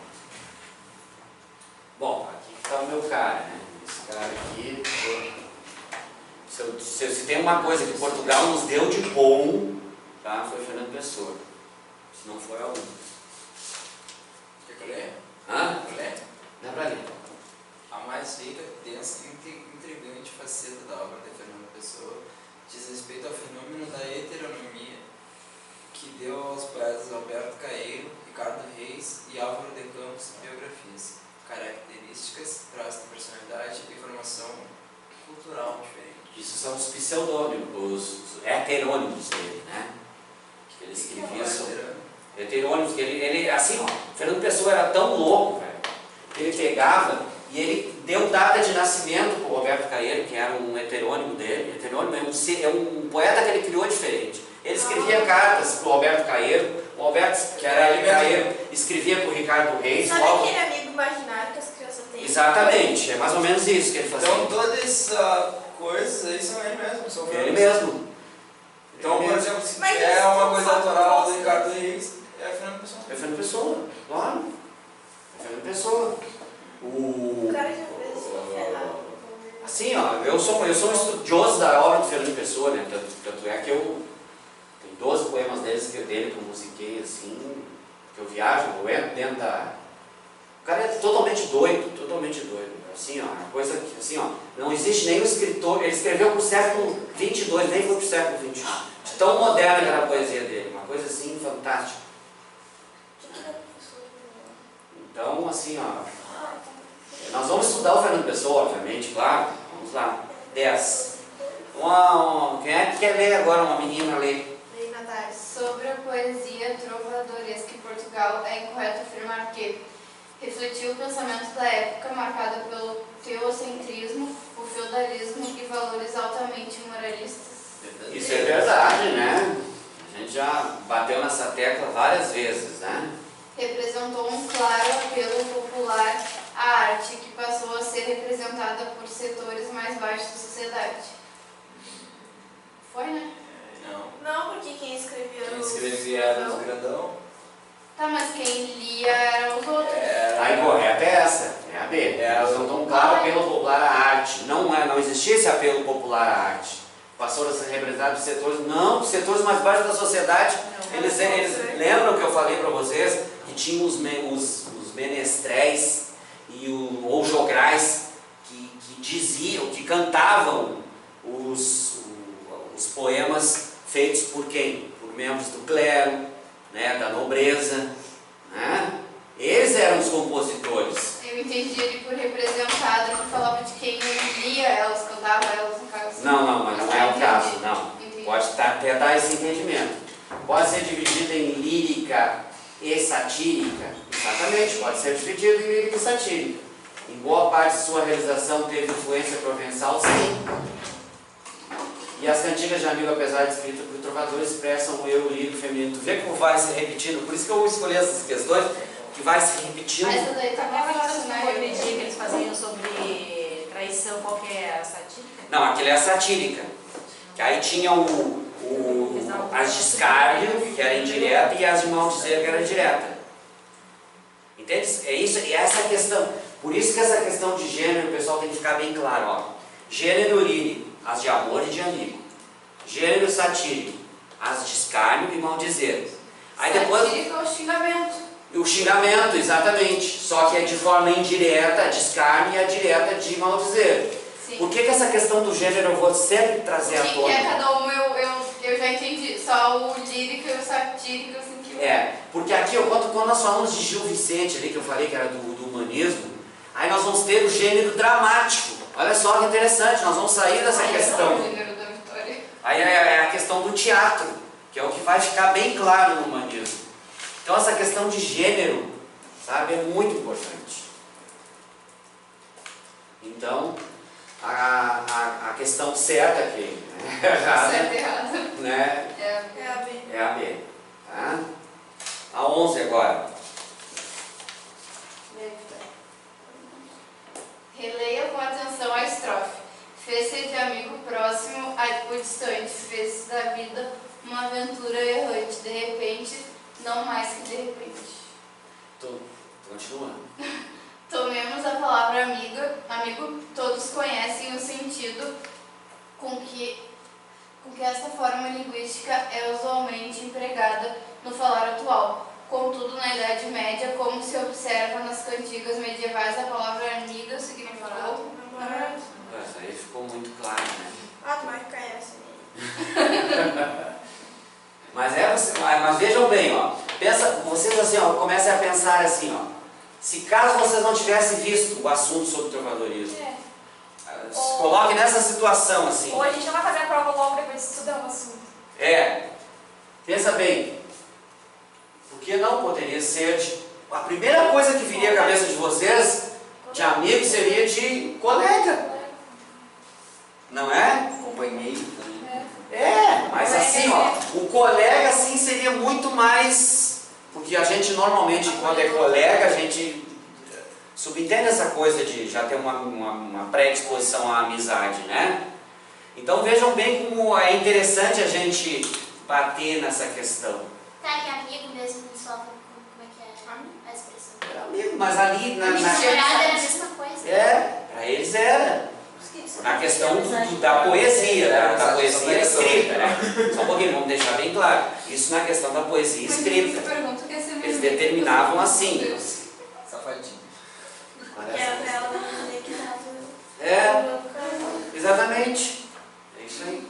Bom, aqui está o meu cara, né? Esse cara aqui, se tem uma coisa que Portugal nos deu de bom, tá? Foi Fernando Pessoa. Se não foi algum. Quer que eu leia? Hã? Eu leio? Dá pra ler. A mais rica, densa e intrigante faceta da obra de Fernando Pessoa diz respeito ao fenômeno da heteronomia que deu aos poetas Alberto Caeiro, Ricardo Reis e Álvaro de Campos biografias, características, traços de personalidade e formação cultural diferente. Isso são os pseudônimos, os heterônimos dele, né? Ele escrevia sobre heterônimos, que ele assim, ó, Fernando Pessoa era tão louco, velho, que ele pegava e ele deu data de nascimento para o Roberto Caeiro, que era um heterônimo dele. Heterônimo é um poeta que ele criou diferente. Ele escrevia cartas para o Roberto Caeiro, o Roberto, que era ele Caeiro, escrevia para o Ricardo Reis. Sabe aquele amigo imaginário que as crianças têm? Exatamente, é mais ou menos isso que ele fazia. Então todas essas coisas aí são ele mesmo, são Ele mesmo. Então, por exemplo, se Mas é isso uma não coisa sabe autoral como do Ricardo Reis, é Fernando Pessoa. É Fernando Pessoa, claro. É Fernando Pessoa. O cara já fez isso ferrado. Assim, ó, eu sou um estudioso da obra do Fernando Pessoa, né? Tanto é que eu tenho 12 poemas dele que eu musiquei, assim, que eu viajo, eu entro dentro da... O cara é totalmente doido, assim, ó, coisa que, assim, ó, não existe nenhum escritor, ele escreveu pro século 22, nem foi pro século 21. De tão moderna que era a poesia dele, uma coisa assim, fantástica. Então, assim, ó, nós vamos estudar o Fernando Pessoa, obviamente, claro. Vamos lá. 10. Quem é que quer ler agora? Uma menina ler. Lei Natália. Sobre a poesia trovadoresca em Portugal, é incorreto afirmar que refletiu o pensamento da época marcada pelo teocentrismo, o feudalismo e valores altamente moralistas. Isso é verdade, né? A gente já bateu nessa tecla várias vezes, né? Representou um claro apelo popular à arte, que passou a ser representada por setores mais baixos da sociedade. Foi, né? Não. Não, porque quem escrevia Quem os- escrevia era os grandão. Tá, mas quem lia eram os outros. A incorreta é essa, é a B. Representou um claro apelo popular à arte. Não existia esse apelo popular à arte. Passou a ser representado por setores, não, por setores mais baixos da sociedade. Eles lembram que eu falei para vocês que tinha os menestréis ou jograis que diziam, que cantavam os poemas feitos por quem? Por membros do clero, né, da nobreza, né? Eles eram os compositores. Eu entendi ele por representado, que falava de quem lia elas, cantava elas, no caso. Não, mas não é o caso, não. Entendi. Pode até dar esse entendimento. Pode ser dividido em lírica e satírica. Exatamente, pode ser dividido em lírica e satírica. Em boa parte de sua realização teve influência provençal, sim. E as cantigas de amigo, apesar de escritas por trovadores, expressam o eu lírico feminino. Tu vê como vai se repetindo? Por isso que eu escolhi essas questões, que vai se repetindo. Essa daí tá Aquela mais fácil, questão né? do poesia que eles faziam sobre traição, qual que é a satírica? Não, aquele é a satírica. Que aí tinha as de escárnio, que era indireta, e as de maldizer, que era direta. Entende? É isso, e essa a questão. Por isso que essa questão de gênero, o pessoal tem que ficar bem claro. Ó. Gênero lírico, as de amor e de amigo. Gênero satírico, as de escárnio e maldizer. Aí depois... Satírica é o xingamento. O xingamento, exatamente. Só que é de forma indireta, a de escárnio, e a direta de maldizer. Sim. Por que essa questão do gênero eu vou sempre trazer à O que tona? é cada um, eu já entendi. Só o lírico e o satírico, assim, que Porque aqui, quando nós falamos de Gil Vicente ali, que eu falei que era do humanismo, aí nós vamos ter o gênero dramático. Olha só que interessante, nós vamos sair dessa questão. o gênero da Vitória. Aí é a questão do teatro, que é o que vai ficar bem claro no humanismo. Então essa questão de gênero, sabe, é muito importante. Então, a questão certa aqui, né? Errada, Certo e errado. né? É a B. É a B. Tá? A 11 agora. Releia com atenção a estrofe. Fez-se de amigo próximo o distante, fez da vida uma aventura errante, de repente, não mais que de repente. Continua. Tomemos a palavra amigo, todos conhecem o sentido com que esta forma linguística é usualmente empregada no falar atual. Contudo, na Idade Média, como se observa nas cantigas medievais, a palavra amiga significou Namorado. Isso aí ficou muito claro, né? Ah, tu vai conhece. Mas vejam bem, ó. Vocês assim, ó, comecem a pensar assim, ó. Se caso vocês não tivessem visto o assunto sobre trovadorismo, se coloque nessa situação assim. Ou a gente não vai fazer a prova logo depois de estudar o assunto. Pensa bem, por que não poderia ser a primeira coisa que viria à cabeça de vocês, de amigo, seria de colega, não é? Companheiro também. Mas assim, ó, o colega assim seria muito mais, porque a gente normalmente quando é colega, a gente subentende essa coisa de já ter uma predisposição à amizade, né? Então vejam bem como é interessante a gente bater nessa questão. Tá, que amigo mesmo, só como é que é a expressão? Era amigo, mas ali Misturada é a mesma coisa. para eles era. Na questão da poesia, da poesia escrita, né? Só um pouquinho, vamos deixar bem claro. Isso na questão da poesia escrita. Eles determinavam assim. Safadinho. Que era pra ela não dizer que tava... Exatamente. É isso aí.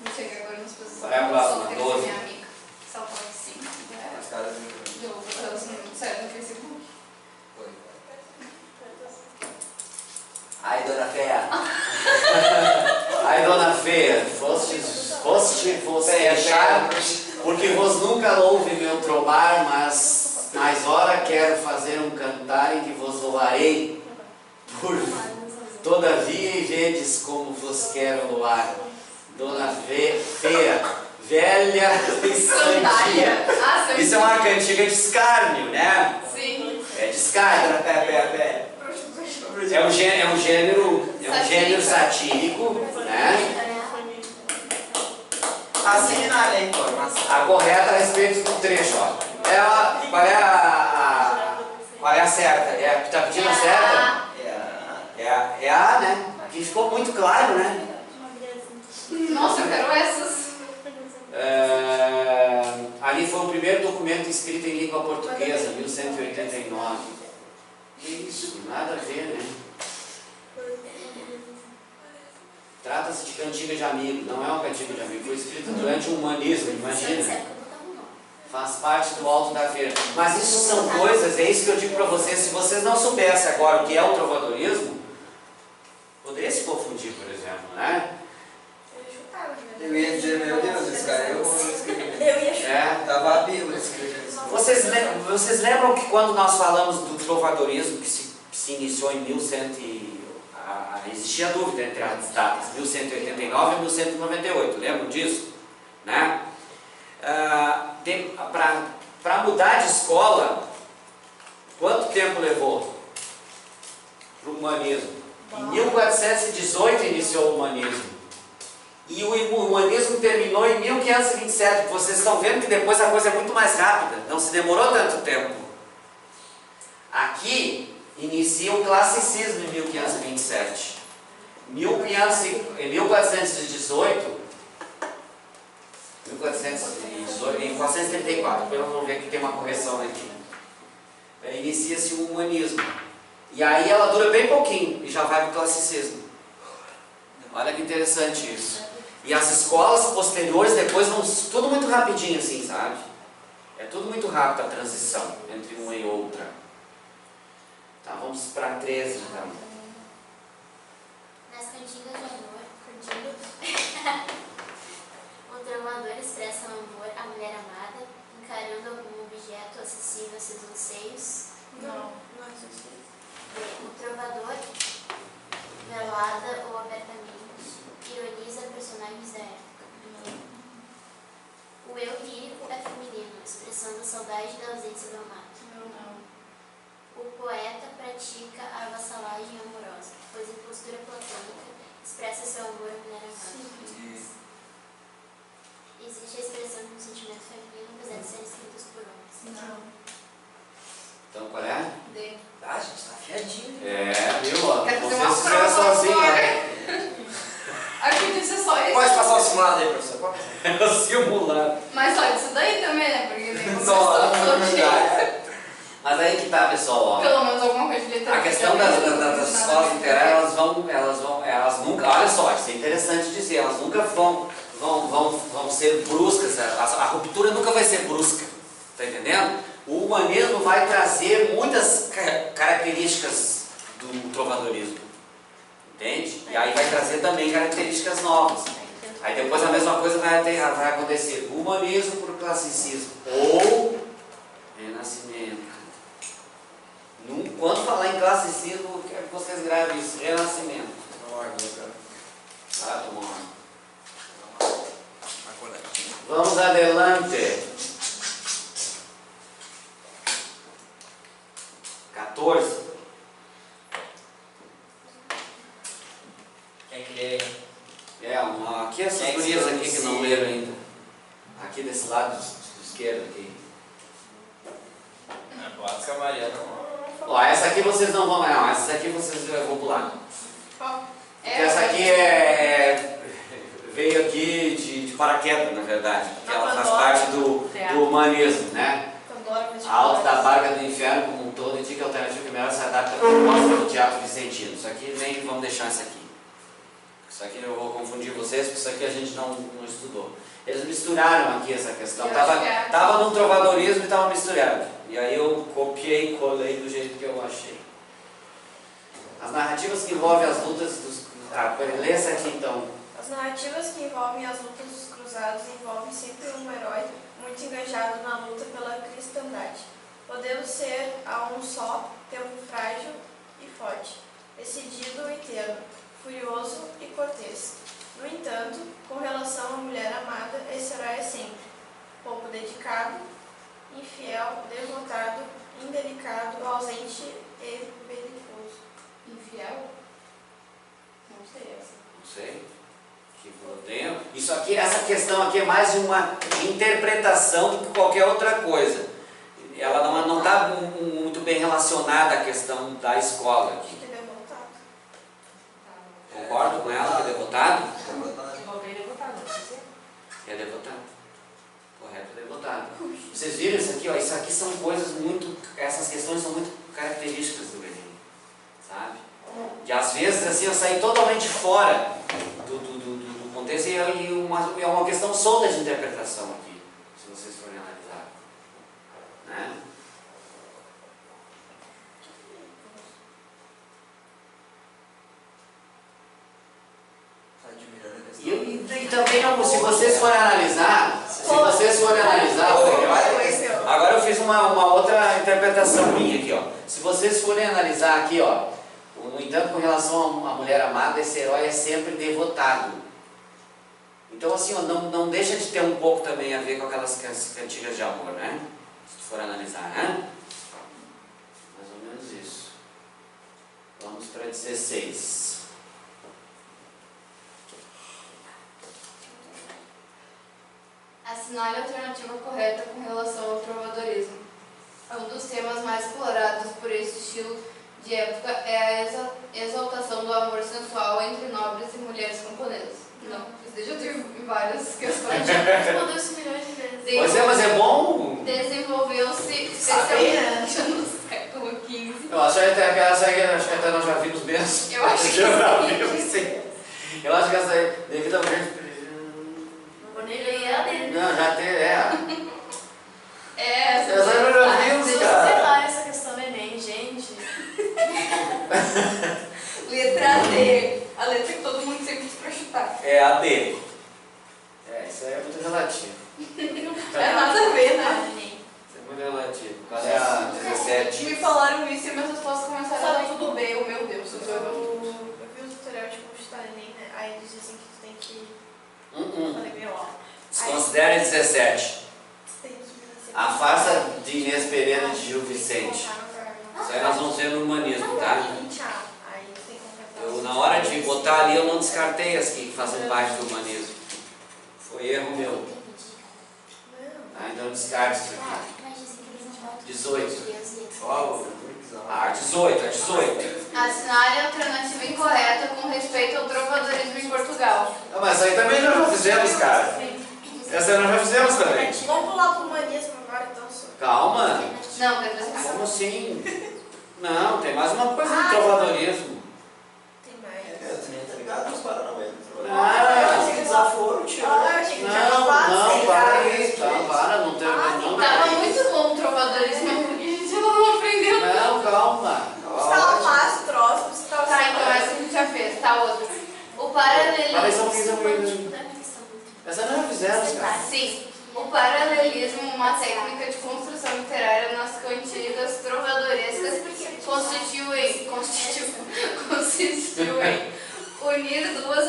Vamos chegar agora nas posições. Qual é a próxima? Só tem 12. minha amiga. Só pode sim. As caras Eu vou botar os números certos no Facebook. Foi. Ai, dona Feia. Ai, dona Feia. Foste você deixar, porque vos nunca ouve meu trombar, mas ora quero fazer um cantar em que vos louvarei. Por todavia e vedes como vos quero louar. Dona Feia, velha e sandia. Isso é uma cantiga de escárnio, né? Sim. É de escárnio. É um gênero satírico, né? Assim não é informação. A correta a respeito do trecho, ó. Qual é a certa? Tá pedindo a certa? É a, né? Aqui ficou muito claro, né? Nossa, eu quero essas. Ali foi o primeiro documento escrito em língua portuguesa, 1189. Que isso? Nada a ver, né? Trata-se de cantiga de amigo, não é uma cantiga de amigo, foi escrito durante o humanismo, imagina. Faz parte do Alto da Feira. Mas isso são coisas, é isso que eu digo para vocês, se vocês não soubessem agora o que é o trovadorismo, poderia se confundir, por exemplo, né? Eu ia dizer, meu Deus, esse cara, eu vou escrever. Eu ia chutar. Tava a Bíblia escrevendo isso. Vocês lembram que quando nós falamos do trovadorismo, que se iniciou em 1100 existia dúvida entre as datas, 1189 e 1198, lembram disso? Né? Para mudar de escola, quanto tempo levou para o humanismo? Em 1418 iniciou o humanismo. E o humanismo terminou em 1527. Vocês estão vendo que depois a coisa é muito mais rápida, não se demorou tanto tempo. Aqui inicia o classicismo em 1527. Em 1418, em 1434, depois nós vamos ver que tem uma correção aqui. Inicia-se o humanismo. E aí ela dura bem pouquinho e já vai para o classicismo. Olha que interessante isso. E as escolas posteriores depois vão tudo muito rapidinho assim, sabe? É tudo muito rápido a transição entre uma e outra. Tá, vamos para 13 então. Nas cantigas de amor, o trovador expressa o amor à mulher amada, encarando algum objeto acessível a seus anseios. Não. O trovador, velada ou abertamente, ironiza personagens da época. O eu lírico é feminino, expressando a saudade da ausência do amado. O poeta pratica a vassalagem amorosa, pois em postura platônica expressa seu amor à mulher amada. Existe a expressão de um sentimento feminino, apesar de serem escritos por homens. Não. Então qual é? D. Ah, gente, tá afiadinho. Viu? Ó, Quero fazer vocês uma fizeram prova sozinhos, agora. né? Acho que disse só isso. Pode passar o simulado aí, professor? Pode? É o simulado. Mas só isso daí também, né? Porque nem Só, começou todo jeito. Mas aí que tá, pessoal, ó. Pelo menos alguma coisa de literatura. A questão das escolas literárias, elas nunca, olha só, isso é interessante dizer, elas nunca vão ser bruscas, a ruptura nunca vai ser brusca, tá entendendo? O humanismo vai trazer muitas características do trovadorismo, entende? E aí vai trazer também características novas. Aí depois a mesma coisa vai acontecer. Humanismo por classicismo. Ou renascimento. Quando falar em classicismo, eu quero que vocês gravem isso. Renascimento. Não, cara. Tá, tomar. Vamos adelante. 14. Quem que lê? Aqui essas gurias aqui que não leram ainda. Aqui desse lado esquerdo aqui. Bota que a Maria não. Ó, essa aqui vocês não vão. Não, essa aqui vocês vão pular. Porque essa aqui veio aqui de paraquedas, na verdade. Porque ela faz parte do humanismo, né? A Alto da Barca do Inferno como um todo indica a alternativa que melhor se adapta à proposta do teatro vicentino. Isso aqui nem vamos deixar isso aqui. Isso aqui eu vou confundir vocês, porque isso aqui a gente não estudou. Eles misturaram aqui essa questão. Tava no trovadorismo e estava misturado. E aí eu copiei e colei do jeito que eu achei. As narrativas que envolvem as lutas dos... lê essa aqui então. As narrativas que envolvem as lutas dos cruzados envolvem sempre um herói muito engajado na luta pela cristandade. Podemos ser a um só tempo frágil e forte, decidido e terno, furioso e cortês. No entanto, com relação à mulher amada, esse herói é sempre pouco dedicado, infiel, derrotado, indelicado, ausente e belicoso. Infiel? Não sei essa. Não sei. Isso aqui, essa questão aqui é mais uma interpretação do que qualquer outra coisa. Ela não está muito bem relacionada à questão da escola aqui. Ele é devotado. Concordo com ela que é devotado? Envolver devotado, não sei. É devotado. Correto, é devotado. Vocês viram isso aqui? Ó, isso aqui são coisas muito... Essas questões são muito características do Enem. Sabe? Que às vezes assim eu saí totalmente fora do contexto e é uma questão solta de interpretação aqui, se vocês forem analisar. Né? E também, se vocês forem analisar, agora eu fiz uma outra interpretação minha aqui, ó. Se vocês forem analisar aqui, ó, no entanto, com relação à mulher amada, esse herói é sempre devotado. Então, assim, ó, não deixa de ter um pouco também a ver com aquelas cantigas de amor, né? Se tu for analisar, né? Mais ou menos isso. Vamos para 16. Assinale a alternativa correta com relação ao trovadorismo. Um dos temas mais explorados por esse estilo de época é a exaltação do amor sensual entre nobres e mulheres camponesas. Não, isso já tive várias questões. Respondeu isso milhões de vezes. Pois é, mas é bom. Desenvolveu-se especialmente no século XV. Eu acho que até nós já vimos mesmo. Eu acho que já vimos, sim. Eu acho que essa aí, devidamente. Não vou nem ler ela dele. Não, já tem, Essa eu já vimos, Sei cara. lá essa questão do Enem, gente. letra D. A letra que todo mundo sempre diz pra chutar. É a D. Isso aí é muito relativo. É nada a ver, né? Isso é muito relativo. Qual é a 17? Me falaram isso e minhas respostas começaram a dar tudo B. Oh, meu Deus, Eu vi o tutorial de como chutar Enem, né? Aí eles dizem que tu tem que... Falei meio alto. Desconsidere 17. Tem que... A farsa de Inês Pereira de Gil Vicente. Isso aí nós vamos ver no humanismo, tá? Aí tem que completar. Na hora de botar ali, eu não descartei as que fazem parte do humanismo. Foi erro meu. Ah, então descarte isso aqui. 18. Qual? 18. Assinale a alternativa incorreta com respeito ao trovadorismo em Portugal. Ah, mas aí também nós já fizemos, cara. Essa nós já fizemos também. Vamos pular pro humanismo agora, então. Calma. Não, quer dizer Como assim? Não, tem mais uma coisa do trovadorismo. Tem mais. Tu nem tá ligado nos Paranauê. Ah, que desaforo, tio. Eu achei que Não, para aí. Para, não tem. Não, tava muito bom o trovadorismo, porque a gente não aprendeu. não, calma. Estava fácil o troço, você estava... Tá, então essa a gente já fez. Tá, outra. O Para aí, paralelismo. só um pouquinho.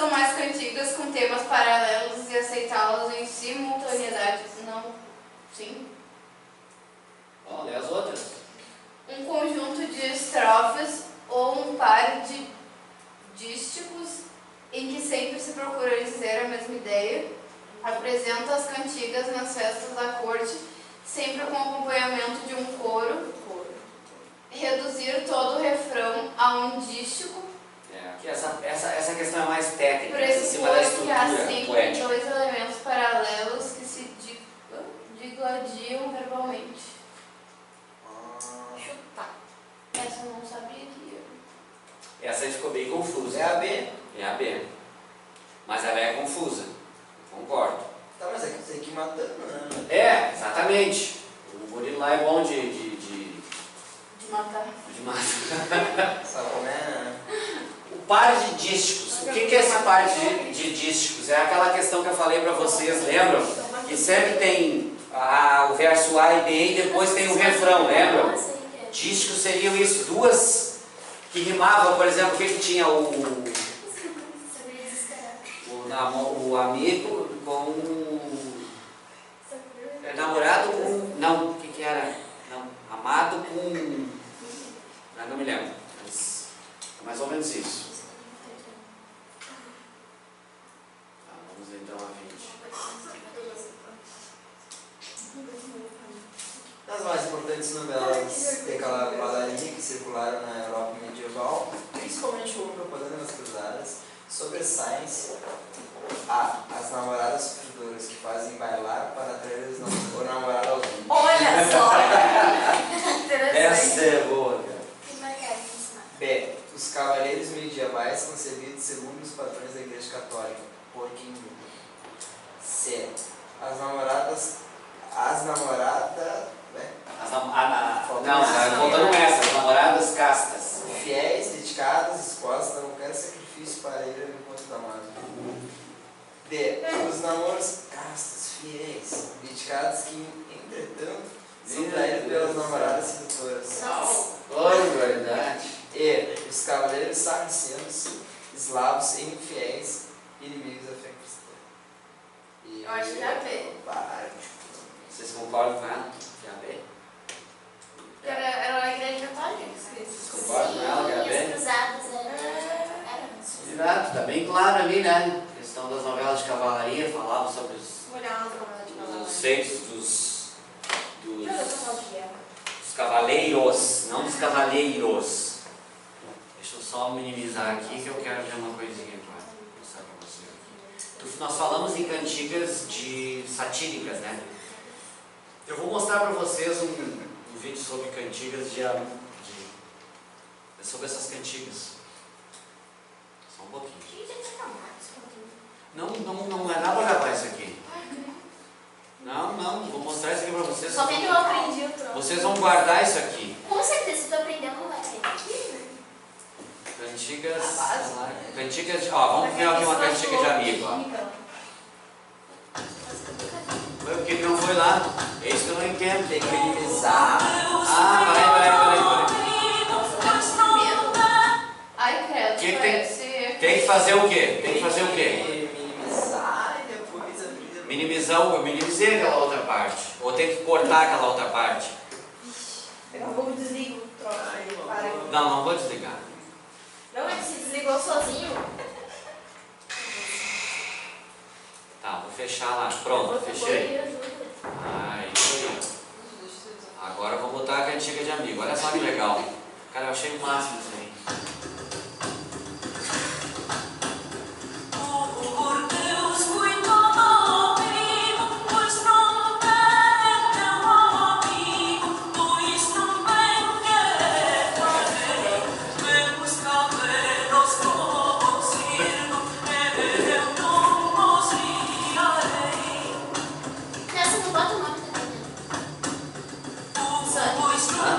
são mais cantigas com temas paralelos e aceitá-los em simultaneidade. Não. Sim. Vamos ler as outras. Um conjunto de estrofes ou um par de dísticos em que sempre se procura dizer a mesma ideia, apresenta as cantigas nas festas da corte, sempre com acompanhamento de um coro, reduzir todo o refrão a um dístico, Aqui essa questão é mais técnica, em cima da pressupõe que há estrutura sempre poética. dois elementos paralelos que se digladiam verbalmente. Chutar. Essa eu não sabia que Essa aí ficou bem confusa. É a B? É a B. Mas ela é confusa. Concordo. Tá, mas é que tem que ir matando, né? É, exatamente. O gorila lá é bom de matar. matar. Sabe como é, né? O par de dísticos. O que é esse par de dísticos? É aquela questão que eu falei para vocês, lembram? Que sempre tem o verso A e B e depois tem o refrão, lembram? Dísticos seriam isso, duas que rimavam, por exemplo, o que tinha o amigo com namorado com, não, o que era? Não, amado com, não me lembro, mas mais ou menos isso. Vamos então a 20. Das mais importantes novelas de cavalaria que circularam na Europa medieval, principalmente o Propaganda nas Cruzadas, sobressaem-se as namoradas fugidoras que fazem bailar para atrair o namorado ao mundo. Olha só! Essa é boa, cara. B. Os cavaleiros medievais concebidos segundo os padrões da Igreja Católica. Porquinho. C. Voltando essa, as namoradas castas. Fiéis, dedicadas, dispostas a qualquer sacrifício para ir ao encontro da amada. D. Os namoros castos, fiéis, dedicados que, entretanto, são traídos pelas namoradas sedutoras. Verdade. E. Os cavaleiros sarracenos, eslavos e infiéis, inimigos da fé cristã. Eu acho que é a B. Vocês concordam com ela? Que é a B? Era a igreja católica. Vocês concordam com ela que é a B? Cruzadas Exato, tá bem claro ali, né? A questão das novelas de cavalaria, falava sobre os feitos dos cavaleiros, não dos cavaleiros. Deixa eu só minimizar aqui que eu quero ver uma coisinha para mostrar para vocês aqui. Nós falamos em cantigas satíricas, né? Eu vou mostrar para vocês um vídeo sobre cantigas sobre essas cantigas. Só um pouquinho. Não é nada para gravar isso aqui. Não, vou mostrar isso aqui para vocês. Só que eu aprendi o troço. Vocês vão guardar isso aqui. Com certeza, se tu aprendeu, não vai aprender. Cantigas de... vamos ver aqui uma cantiga de amigo. Foi o que não foi lá? É isso que eu não entendo. Tem que minimizar. Peraí. Ai, credo, Tem que fazer o quê? Minimizar e depois abrir. Eu minimizei aquela outra parte. Ou tem que cortar aquela outra parte? Eu vou desligar o troço aí. Para. Não vou desligar. Não, ele se desligou sozinho. Tá, vou fechar lá. Pronto, fechei. Isso aí. Agora eu vou botar a cantiga de amigo. Olha só que legal. Cara, eu achei o máximo isso aí. Nessa não bota o nome também, né? Só.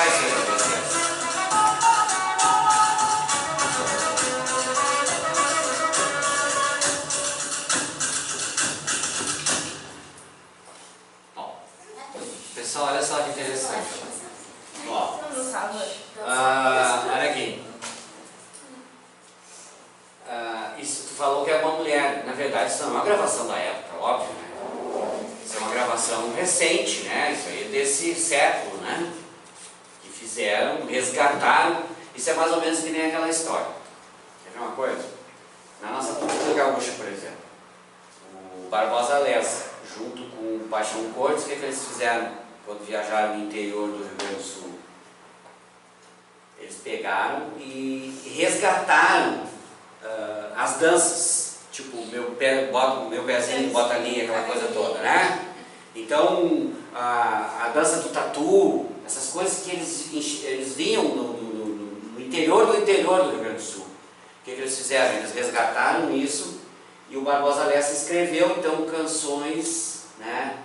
explicar isso aí para vocês. Pessoal, olha só que interessante. Ó, olha aqui. Isso tu falou que é uma mulher. Na verdade, isso não é uma gravação da época, óbvio, né? Isso é uma gravação recente, né? Isso aí é desse século, né? Que fizeram, resgataram. Isso é mais ou menos que nem aquela história. Quer ver uma coisa? Na nossa cultura gaúcha, por exemplo, o Barbosa Lessa, junto com o Paixão Cortes, o que eles fizeram quando viajaram no interior do Rio Grande do Sul? Eles pegaram e resgataram as danças, tipo, meu pezinho bota ali, aquela coisa toda, né? Então, a dança do tatu, essas coisas que eles vinham no interior do Rio Grande do Sul. O que eles fizeram? Eles resgataram isso e o Barbosa Lessa escreveu, então, canções, né,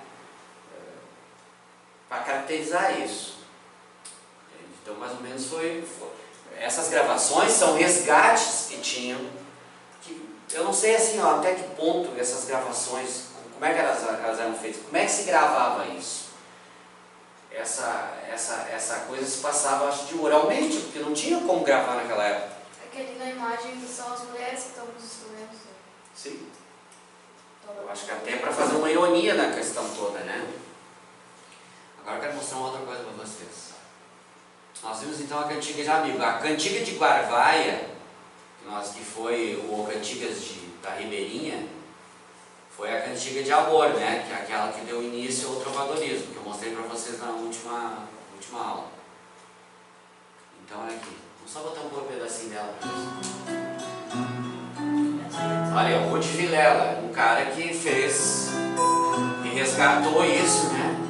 para caracterizar isso. Então, mais ou menos foi. Essas gravações são resgates que tinham, que eu não sei assim, ó, até que ponto essas gravações, como é que elas eram feitas, como é que se gravava isso? Essa coisa se passava, acho que oralmente, porque não tinha como gravar naquela época. Aquele na imagem são as mulheres que estão nos instrumentos. Sim. Eu acho que até para fazer uma ironia na questão toda, né? Agora eu quero mostrar uma outra coisa para vocês. Nós vimos então a cantiga de amigo. A cantiga de Guarvaia, que foi o Cantigas da Ribeirinha, foi a cantiga de amor, né? Que é aquela que deu início ao trovadorismo, que eu mostrei para vocês na última aula. Então olha aqui, vamos só botar um pedacinho dela para vocês. Olha, o Rude Vilela, um cara que fez e resgatou isso, né?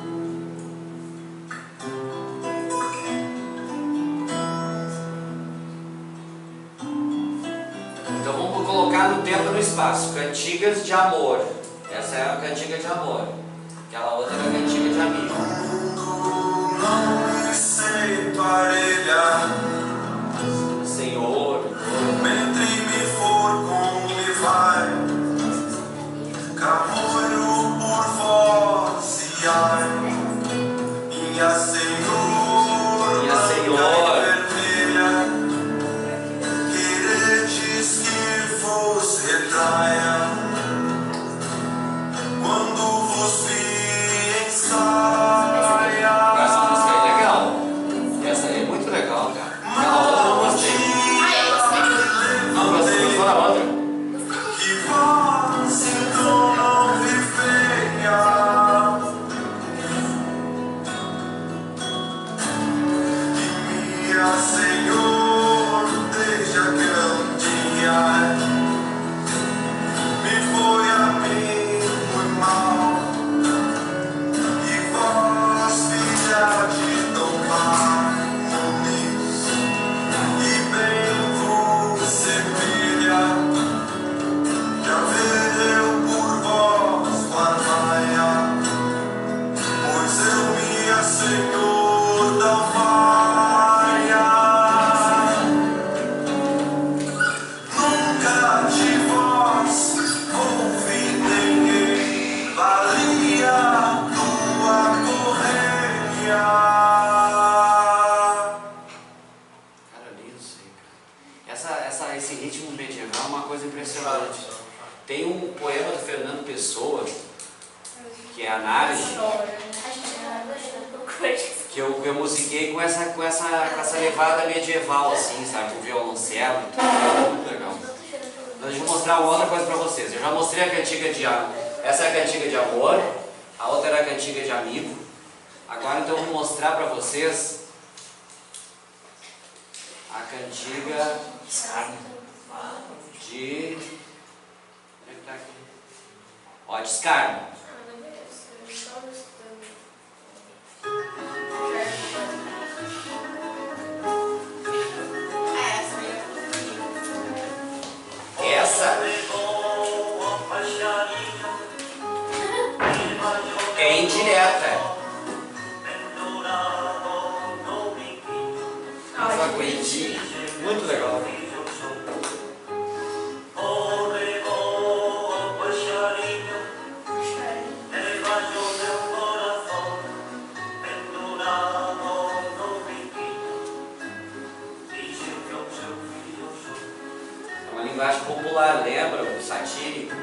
Então vamos colocar no tempo e no espaço. Cantigas de amor. Essa é a cantiga de amor. Aquela outra é a cantiga de amigo. Não me sei parelhar, Senhor, entre me for como me vai, camoiro por vós e ai, minha Senhor, Minha Senhor, vermelha, queredes que vos retraia, quando vos vi em saia. essa música é legal. Essa é muito legal, cara. Aquela outra eu não gostei. Não, gostei só da outra. Que vós então não me venha, e minha Senhor, desde aquele dia, me foi a mim muito mal, e vós, filha de tão harmonis, e bem vos servilha, já veio por vós Guarvaia, pois eu, minha Senhor da vaia, nunca de vós ouvi ninguém, valia tua correia. Cara, lindo isso aí, cara. Esse ritmo medieval é uma coisa impressionante. Tem um poema do Fernando Pessoa, que é Análise, que eu musiquei com essa levada medieval, assim, sabe? Com violoncelo e tudo. É muito legal. Então, deixa eu mostrar uma outra coisa para vocês. Eu já mostrei a cantiga de amor. Essa é a cantiga de amor, a outra era a cantiga de amigo. Agora, então, eu vou mostrar para vocês a cantiga de... Onde é que tá aqui? Ó, de escárnio. Essa é indireta. poesia. Muito legal. É uma linguagem popular, lembra? O satírico.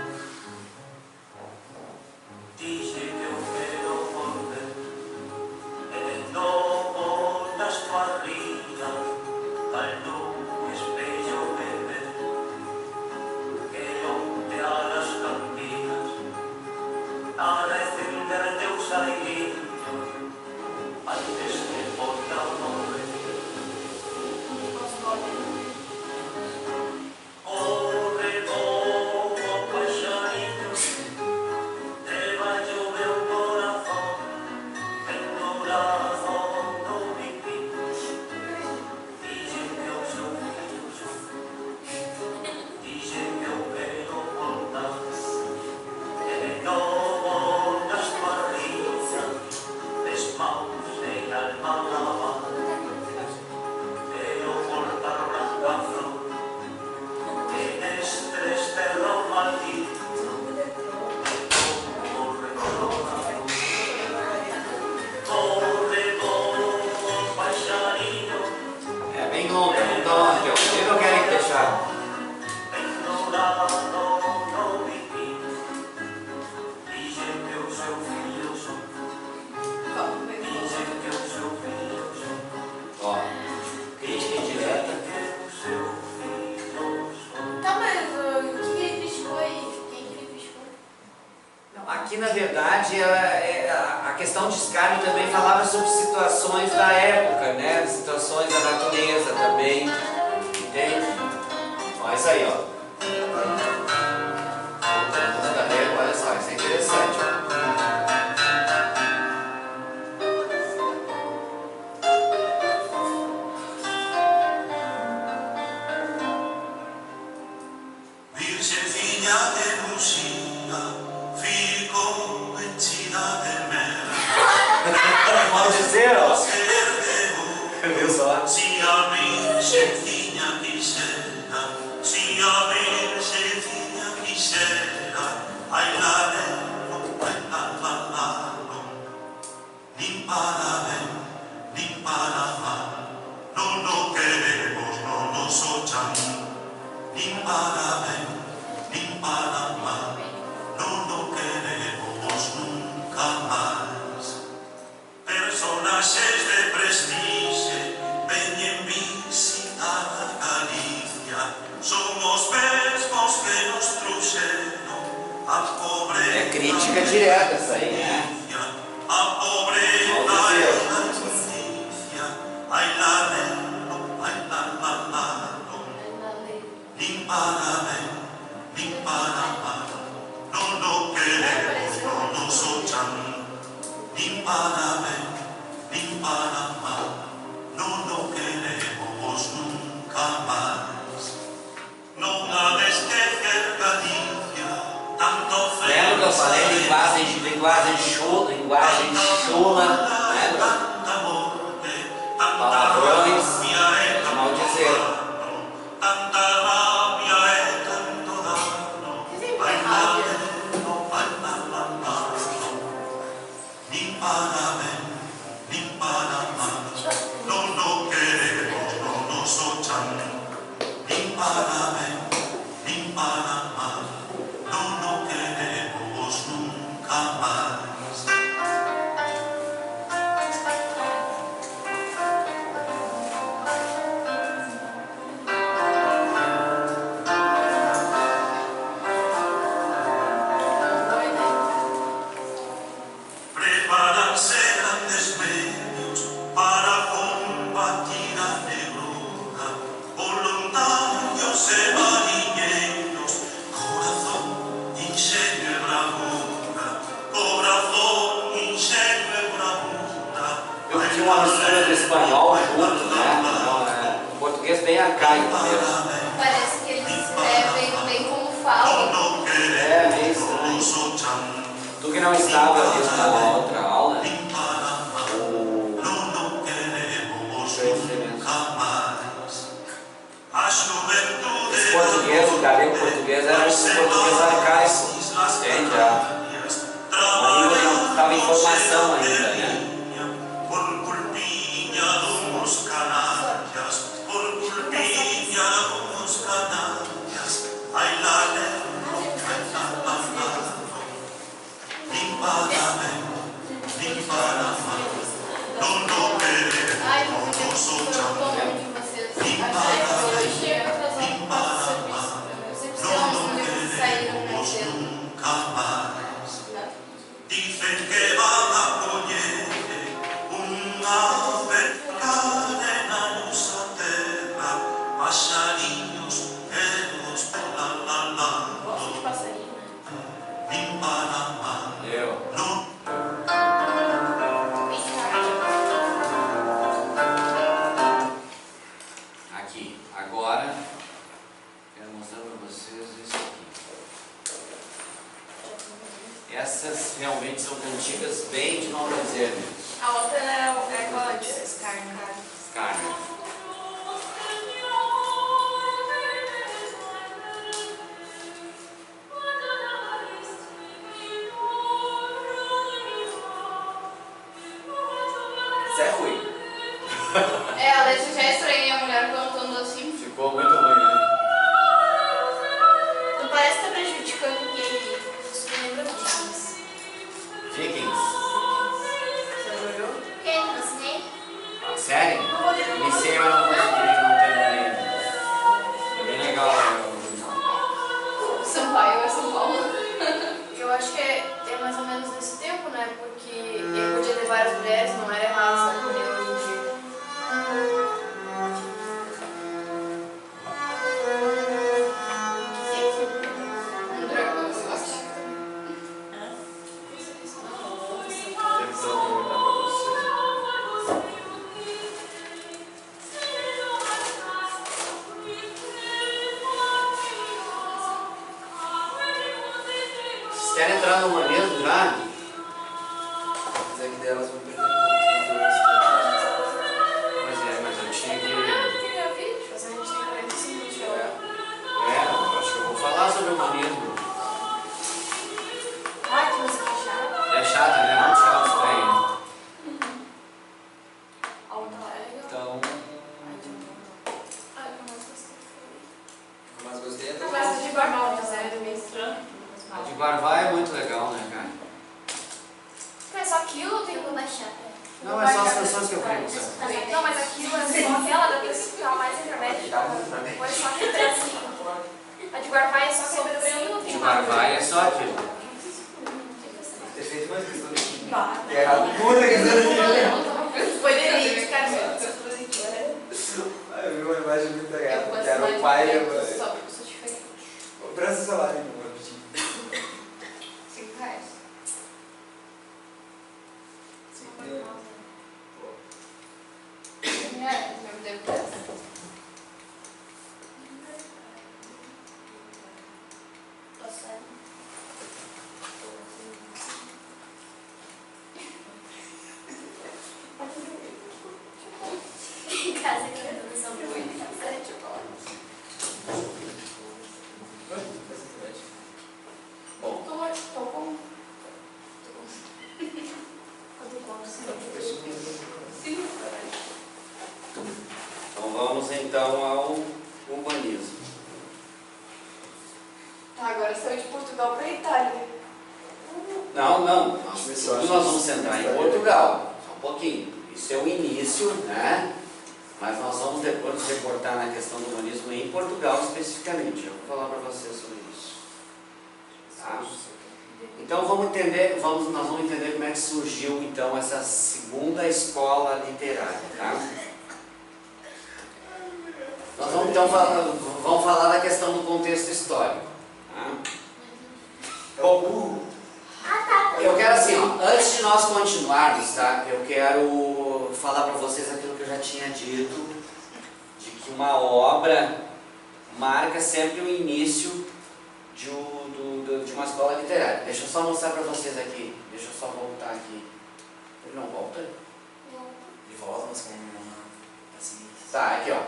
É bem longa, não está lá no teu. Ele não quer deixar. Ó, crítica indireta. Tá, mas o que ele criticou aí? Quem que ele criticou? Não, aqui na verdade a questão de escárnio também falava sobre situações da época, né? Situações da natureza também. Entende? Ó, isso aí, ó. Olha só, isso é interessante, ó. Virgenzinha de Lucia, ficou metida de mel. Vamos dizer, ó. Se Viu só? se a Virgenzinha quisera, se a Virgenzinha quisera, ai lá, ni para bien, ni para mal, no lo queremos, no nos echan. Ni para bien, ni para mal, no lo queremos nunca más. Personajes de prestigio ven visitar a Galicia. Somos mesmos que nos truxeron a pobreza. É crítica direta essa aí, né? A pobreza e a injusticia. Ai lá, ai lá. Ni para bien, ni para mal, no lo queremos, no nos echan. Ni para bien, ni para mal, no lo queremos nunca más. No ha de esquecer Galicia, tanto Lembra que eu falei linguagem chula, lembra? Palavrões, de maldizer. Tanta rabia e tanto dano, ai rabia, ni para bien, ni para mal, no lo queremos, no nos echan. Ni para bien, ni para mal, no lo queremos nunca más. Preparanse grandes medios para combatir a negrura, voluntarios e mariñeiros, corazón, ingenio e bravura, corazón, ingenio e bravura. Eu tinha uma mistura do espanhol junto, né? Então, um português bem arcaico mesmo. Parece que eles escrevem bem como falam. É, meio estranho. Tu que não estava ali na outra aula, o No lo queremos nunca más. realmente são cantigas bem de não dizer mesmo. A outra é qual? Escarne. Carne. Isso é ruim. A letra já estranhei a mulher cantando assim. Ficou muito ruim, né? Não parece que tá prejudicando ninguém. Isso me lembra Vikings. Vikings. Você já olhou? Por que não assinei? A série? Iniciei, mas não consegui, não terminei. É bem legal. Sampaio é São Paulo. Eu acho que é mais ou menos nesse tempo, né? Porque ele podia ter várias mulheres, não era errado só com ele hoje em dia. Um dragão, eu acho. Tentando perguntar pra vocês. Vocês querem entrar no humanismo já? Mas é que delas vão perder muito. Pois é, mas eu tinha que... Queria vídeo, mas a gente tem 45 minutos de hora. eu acho que eu vou falar sobre o humanismo. Ai, que música chata. É chata, né? Vamos tirar os trem. A outra lá é legal. Então, Ai, de novo. Ai, que eu mais gostei. Mas gostei até Mas essa de Barmal, mas é meio estranho. a de Guarvá é muito legal, né, cara? Mas só aquilo tem Eu vou baixar pra Não, é só as canções que eu creio, sabe? Não, mas aquilo é só aquela da pessoa que tá mais na internet. Foi só aquele pedacinho. A de Guarvá é só aquele pedacinho. De Guarvá é só aquilo. ter feito mais questão de errado. Puta questão Foi delírio, cara. Eu vi uma imagem muito Eu errada. posso Que era mais o pai e a de mãe. só porque eu sou diferente. Presta o salário, não vou repetir. R$5. Já me devo dessa. Em casa que eu tô são muito de chocolate. Bom, então vamos então ao humanismo. Tá, agora saiu de Portugal pra Itália. Não, nós Começou, tudo acho nós que vou centrar em sim. Portugal, só um pouquinho. Isso é o início, né? Mas nós vamos depois nos reportar na questão do humanismo em Portugal especificamente. Eu vou falar para vocês sobre isso. Tá? Então vamos entender, nós vamos entender como é que surgiu então essa segunda escola literária, tá? Nós vamos então falar da questão do contexto histórico. Tá? Bom, eu quero assim, ó, antes de nós continuarmos, tá? Eu quero falar para vocês aquilo que eu já tinha dito, de que uma obra marca sempre o início de uma escola literária. Deixa eu só mostrar para vocês aqui. Deixa eu só voltar aqui. Ele não volta? De volta, mas como assim. Tá, aqui ó.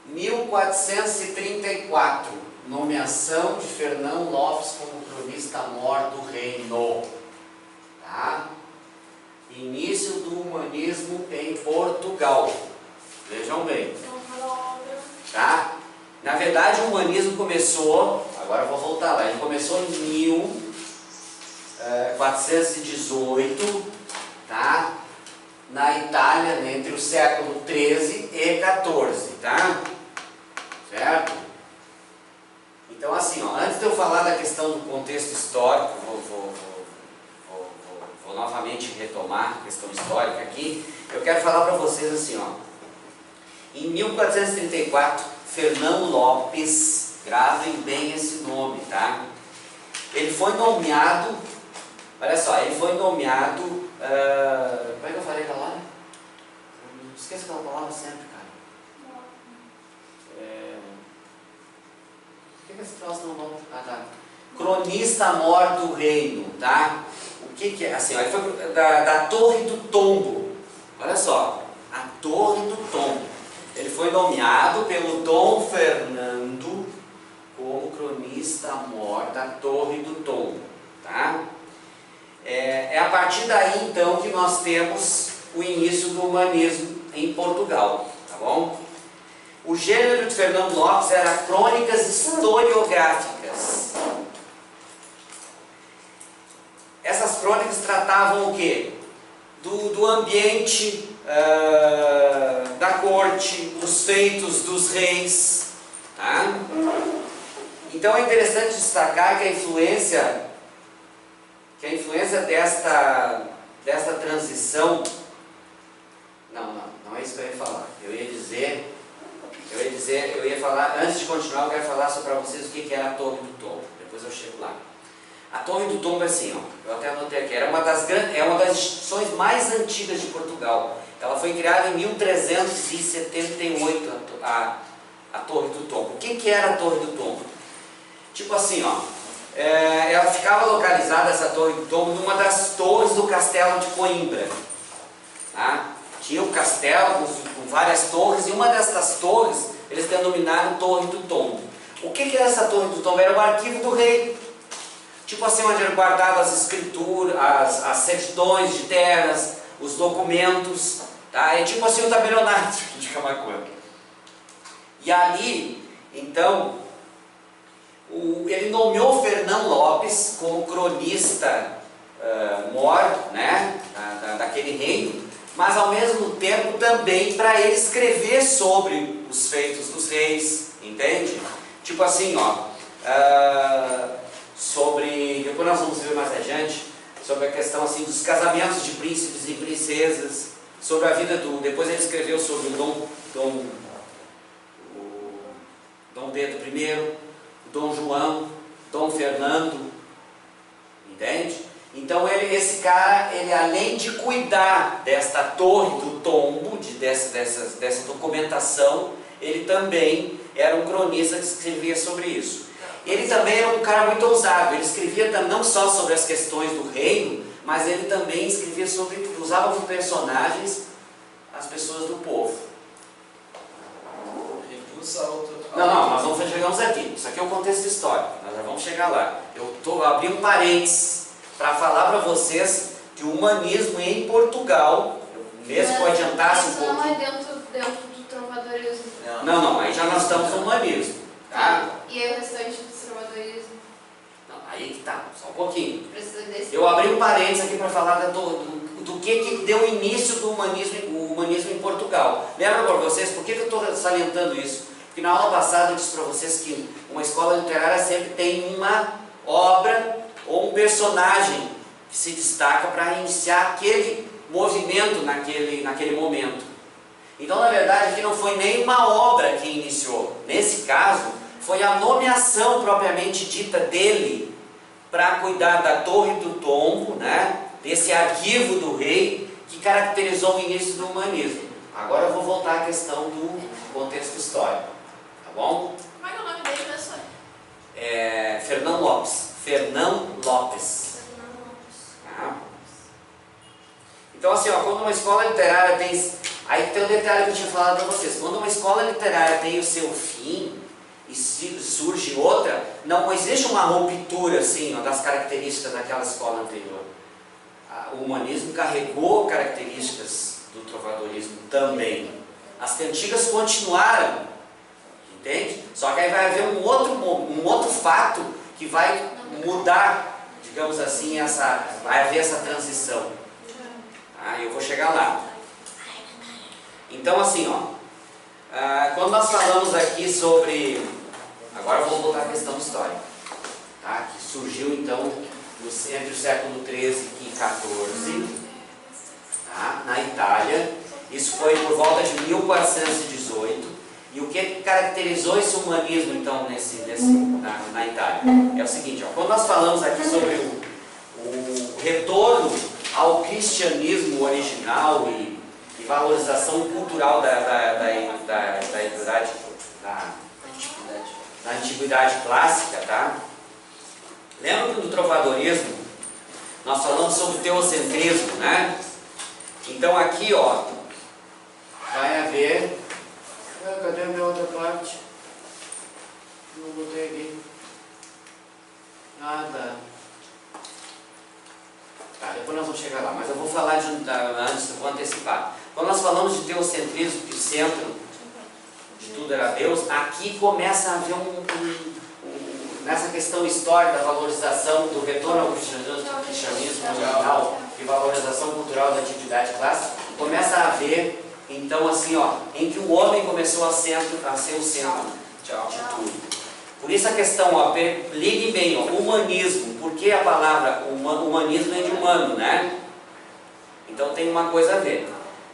1434, nomeação de Fernão Lopes como cronista-mor do reino. Tá? Início do humanismo em Portugal. Vejam bem. Tá? Na verdade, o humanismo começou, agora eu vou voltar lá, ele começou em 1418, tá? Na Itália, né, entre o século 13 e 14, tá? Certo? Então, assim, ó, antes de eu falar da questão do contexto histórico, vou novamente retomar a questão histórica aqui, eu quero falar para vocês assim, ó. Em 1434, Fernão Lopes, gravem bem esse nome, tá? Ele foi nomeado, olha só, ele foi nomeado, como é que eu falei aquela hora? Não esqueça aquela palavra sempre, cara. Por que esse troço não volta? Ah, tá. cronista mor do reino, tá? O que é? Assim, ó, ele foi da Torre do Tombo. Olha só, a Torre do Tombo. Ele foi nomeado pelo Dom Fernando como cronista mor da Torre do Tombo, tá? É a partir daí, então, que nós temos o início do humanismo em Portugal, tá bom? O gênero de Fernando Lopes era crônicas historiográficas. Essas crônicas tratavam o quê? Do ambiente da corte, dos feitos dos reis, tá? Então é interessante destacar que a influência desta transição, não é isso que eu ia falar. Eu ia falar, antes de continuar, eu quero falar só para vocês o que era a Torre do Tombo. Depois eu chego lá. A Torre do Tombo é assim, ó, eu até anotei aqui, é uma das instituições mais antigas de Portugal. Ela foi criada em 1378, a Torre do Tombo. O que era a Torre do Tombo? Tipo assim, ó, ela ficava localizada, essa Torre do Tombo, numa das torres do Castelo de Coimbra. Tá? Tinha um castelo com várias torres, e uma dessas torres eles denominaram Torre do Tombo. O que era essa Torre do Tombo? Era o arquivo do rei. Tipo assim, onde eram guardadas as escrituras, as certidões de terras, os documentos, tá? É tipo assim o tabelionato de Camaquã. E ali, então, ele nomeou Fernão Lopes como cronista mor, né, daquele reino, mas ao mesmo tempo também para ele escrever sobre os feitos dos reis, entende? Tipo assim, ó, depois nós vamos ver mais adiante, sobre a questão assim dos casamentos de príncipes e princesas, sobre a vida depois ele escreveu sobre o Dom Pedro I, Dom João, Dom Fernando, entende? Então esse cara, ele além de cuidar desta Torre do Tombo, dessa documentação, ele também era um cronista que escrevia sobre isso. Ele também era um cara muito ousado, ele escrevia não só sobre as questões do reino, mas ele também escrevia usava como personagens as pessoas do povo. Não, nós não chegamos aqui. Isso aqui é o contexto histórico, nós já vamos chegar lá. Eu abri um parênteses para falar para vocês que o humanismo em Portugal, mesmo que eu adiantasse um pouco. Isso não é dentro do trovadorismo. Não, aí já nós estamos no humanismo. Tá? E aí o restante do trovadorismo? Não, aí que tá, só um pouquinho. Precisa desse. Eu abri um parênteses aqui para falar do que deu início do humanismo em Portugal. Lembra para vocês, por que eu estou salientando isso? Porque na aula passada eu disse para vocês que uma escola literária sempre tem uma obra ou um personagem que se destaca para iniciar aquele movimento naquele momento. Então, na verdade, aqui não foi nem uma obra que iniciou. Nesse caso, foi a nomeação propriamente dita dele para cuidar da Torre do Tombo, né, desse arquivo do rei, que caracterizou o início do humanismo. Agora eu vou voltar à questão do contexto histórico. Tá bom? Como é que é o nome dele, professor? Fernão Lopes. Fernão Lopes. Tá? Então, assim, ó, quando uma escola literária tem... Aí tem um detalhe que eu tinha falado para vocês. Quando uma escola literária tem o seu fim e surge outra, não existe uma ruptura assim, ó, das características daquela escola anterior. O humanismo carregou características do trovadorismo também. As cantigas continuaram, entende? Só que aí vai haver um outro fato que vai mudar, digamos assim, vai haver essa transição. Tá? Eu vou chegar lá. Então, assim, ó, quando nós falamos aqui sobre... Agora eu vou voltar à questão histórica, tá? Que surgiu, então, entre o século XIII e XIV, tá? Na Itália. Isso foi por volta de 1418. E o que caracterizou esse humanismo, então, na Itália? É o seguinte, ó, quando nós falamos aqui sobre o retorno ao cristianismo original e valorização cultural da antiguidade clássica, tá? Lembra que no trovadorismo nós falamos sobre teocentrismo, né? Então aqui, ó, vai haver... cadê a minha outra parte? Não botei aqui. Nada. Tá, depois nós vamos chegar lá, mas eu vou falar antes, eu vou antecipar. Quando nós falamos de teocentrismo, que o centro de tudo era Deus, aqui começa a haver nessa questão histórica da valorização do retorno ao cristianismo original e valorização cultural da atividade clássica, começa a haver, então assim, ó, em que o homem começou a ser o centro de tudo. Por isso a questão, ó, liguem bem, ó, humanismo. Por que a palavra humanismo é de humano, né? Então tem uma coisa a ver.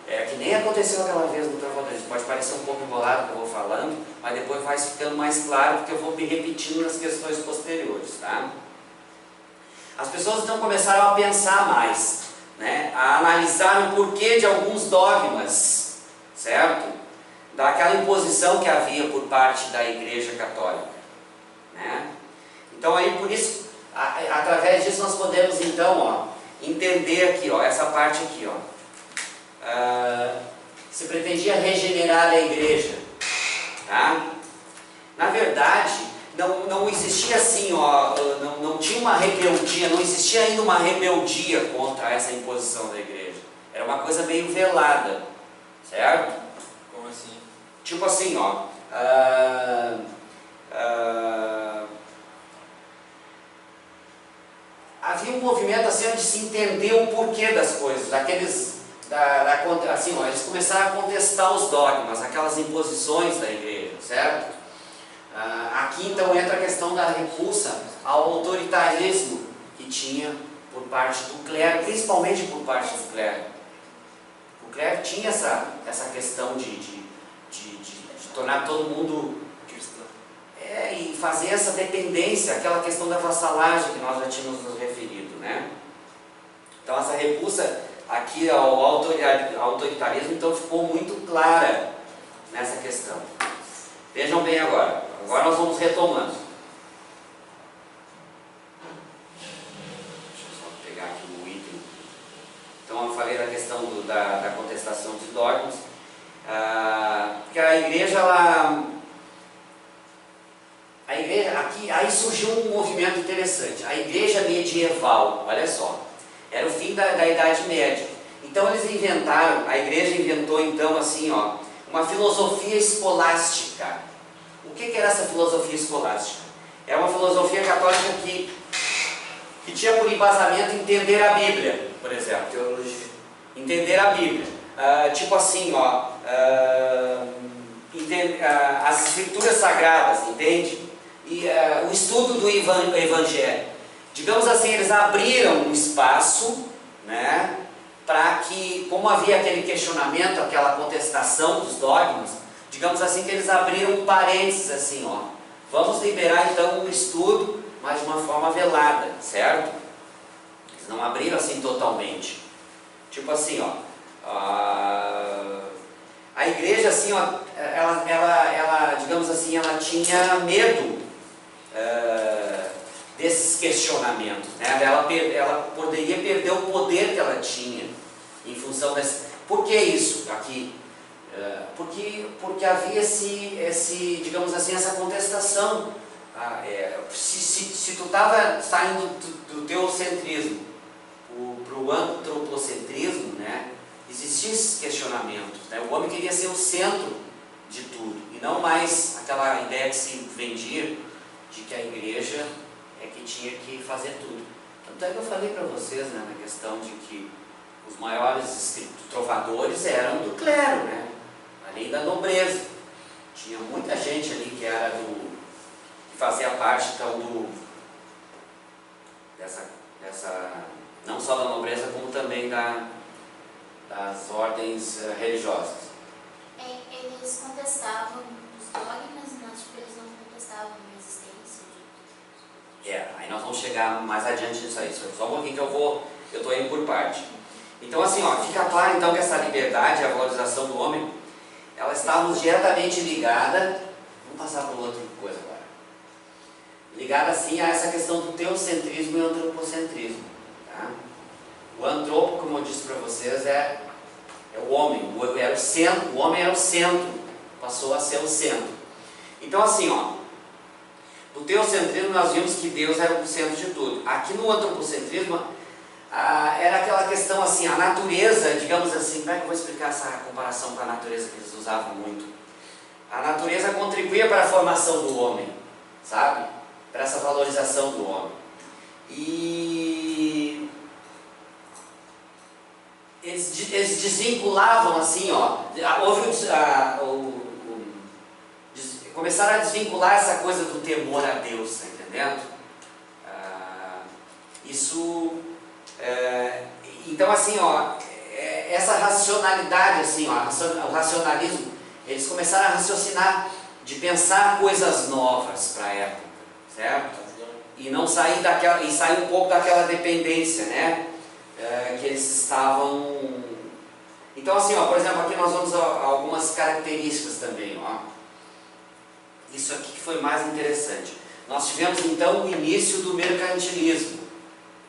É que nem aconteceu aquela vez no trovadorismo. Pode parecer um pouco embolado o que eu vou falando, mas depois vai ficando mais claro, porque eu vou me repetindo nas questões posteriores, tá? As pessoas então começaram a pensar mais, né? A analisar o porquê de alguns dogmas, certo? Daquela imposição que havia por parte da Igreja Católica. Né? Então aí por isso, através disso nós podemos então, ó, entender aqui, ó, essa parte aqui, ó. Se pretendia regenerar a igreja, tá? Na verdade, não existia assim, ó, não tinha uma rebeldia, não existia ainda uma rebeldia contra essa imposição da igreja. Era uma coisa meio velada, certo? Como assim? Tipo assim, ó. Havia um movimento assim de se entender o porquê das coisas, assim, ó, eles começaram a contestar os dogmas, aquelas imposições da igreja, certo? Aqui então entra a questão da repulsa ao autoritarismo que tinha por parte do clero, principalmente por parte do clero. O clero tinha essa questão de tornar todo mundo e fazer essa dependência, aquela questão da vassalagem que nós já tínhamos nos referido, né? Então essa repulsa aqui ao autoritarismo então ficou muito clara nessa questão. Vejam bem agora nós vamos retomando. Deixa eu só pegar aqui o item. Então eu falei da questão da contestação de dogmas, porque a igreja, aqui, aí surgiu um movimento interessante, a igreja medieval, olha só, era o fim da Idade Média. Então eles a igreja inventou então assim, ó, uma filosofia escolástica. O que era essa filosofia escolástica? É uma filosofia católica que tinha por embasamento entender a Bíblia, por exemplo. Teologia. Entender a Bíblia. Tipo assim, ó, as escrituras sagradas, entende? E o estudo do Evangelho. Digamos assim, eles abriram um espaço, né, para que, como havia aquele questionamento, aquela contestação dos dogmas, digamos assim que eles abriram um parênteses assim, ó, vamos liberar então um estudo, mas de uma forma velada, certo? Eles não abriram assim totalmente. Tipo assim, ó, a igreja assim, ó, ela digamos assim, ela tinha medo desses questionamentos, né? Ela poderia perder o poder que ela tinha em função desse. Por que isso aqui? Porque havia digamos assim, essa contestação. Se tu estava saindo do teocentrismo para o antropocentrismo, né? Existiam esses questionamentos, né? O homem queria ser o centro de tudo e não mais aquela ideia que se vendia de que a igreja é que tinha que fazer tudo. Tanto é que eu falei para vocês, né, na questão de que os maiores trovadores eram do clero, né, além da nobreza. Tinha muita gente ali que era que fazia parte então dessa não só da nobreza como também das ordens religiosas. Eles contestavam os dogmas, mas eles não contestavam a existência de... Aí nós vamos chegar mais adiante nisso aí. Só um pouquinho que eu estou indo por parte. Então assim, ó, fica claro então que essa liberdade, a valorização do homem, ela estava diretamente ligada, vamos passar para outra coisa agora, ligada assim a essa questão do teocentrismo e antropocentrismo. Tá? O antropo, como eu disse para vocês, é o homem, era o centro, o homem era o centro, passou a ser o centro. Então assim, ó, no teocentrismo nós vimos que Deus era o centro de tudo. Aqui no antropocentrismo era aquela questão assim, a natureza, digamos assim, como é que eu vou explicar essa comparação com a natureza que eles usavam muito? A natureza contribuía para a formação do homem, sabe? Para essa valorização do homem. E eles desvinculavam assim, ó, começaram a desvincular essa coisa do temor a Deus, tá entendendo? Então assim, ó, essa racionalidade assim, ó, o racionalismo, eles começaram a raciocinar, de pensar coisas novas para a época, certo? E não sair daquela, e sair um pouco daquela dependência, né? Que eles estavam. Então assim, ó, por exemplo, aqui nós vamos a algumas características também, ó. Isso aqui que foi mais interessante. Nós tivemos então o início do mercantilismo,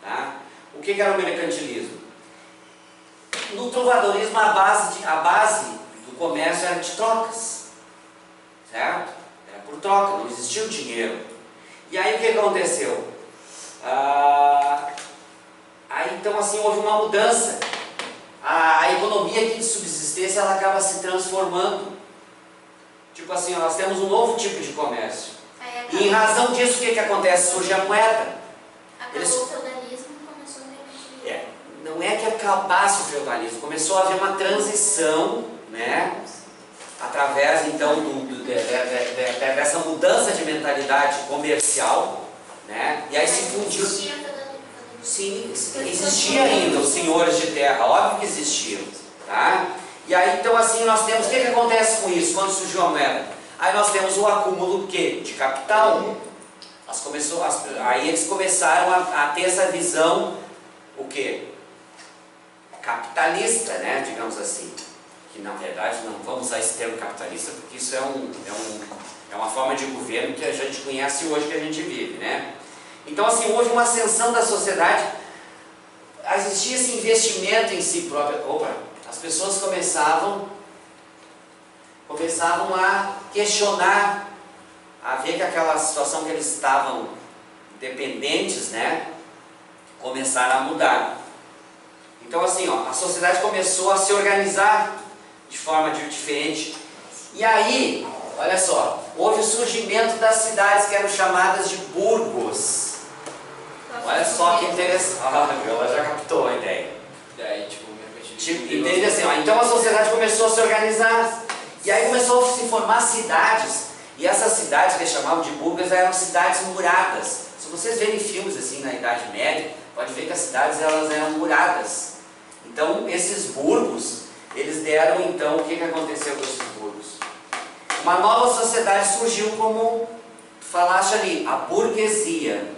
tá? O que era o mercantilismo? No trovadorismo a base do comércio era de trocas, certo? Era por troca, não existia o dinheiro. E aí o que aconteceu? Aí então assim houve uma mudança. A economia aqui de subsistência ela acaba se transformando. Tipo assim, nós temos um novo tipo de comércio. E em razão disso o que acontece? Surge a moeda. Acabou o feudalismo e começou o mercantilismo. Não é que acabasse o feudalismo, começou a haver uma transição, né? Através então dessa mudança de mentalidade comercial, né? E aí se fundiu. Sim, existia ainda os senhores de terra, óbvio que existiam, tá? E aí então assim nós temos, o que acontece com isso quando surgiu a moeda? Aí nós temos o acúmulo do quê? De capital. Aí eles começaram a ter essa visão, o quê? Capitalista, né? Digamos assim. Que na verdade não vamos usar esse termo capitalista porque isso é uma forma de governo que a gente conhece hoje, que a gente vive, né? Então assim, houve uma ascensão da sociedade, existia esse investimento em si próprio. As pessoas começavam a questionar, a ver que aquela situação que eles estavam dependentes, né, começaram a mudar. Então assim, ó, a sociedade começou a se organizar de forma diferente. E aí, olha só, houve o surgimento das cidades que eram chamadas de burgos. Olha só que interessante. Ela já captou a ideia. Daí, Entende assim, ó, então a sociedade começou a se organizar. E aí começou a se formar cidades. E essas cidades que eles chamavam de burgas eram cidades muradas. Se vocês verem filmes assim na Idade Média, pode ver que as cidades elas eram muradas. Então esses burgos, eles deram então, o que aconteceu com esses burgos? Uma nova sociedade surgiu, como tu falaste ali, a burguesia,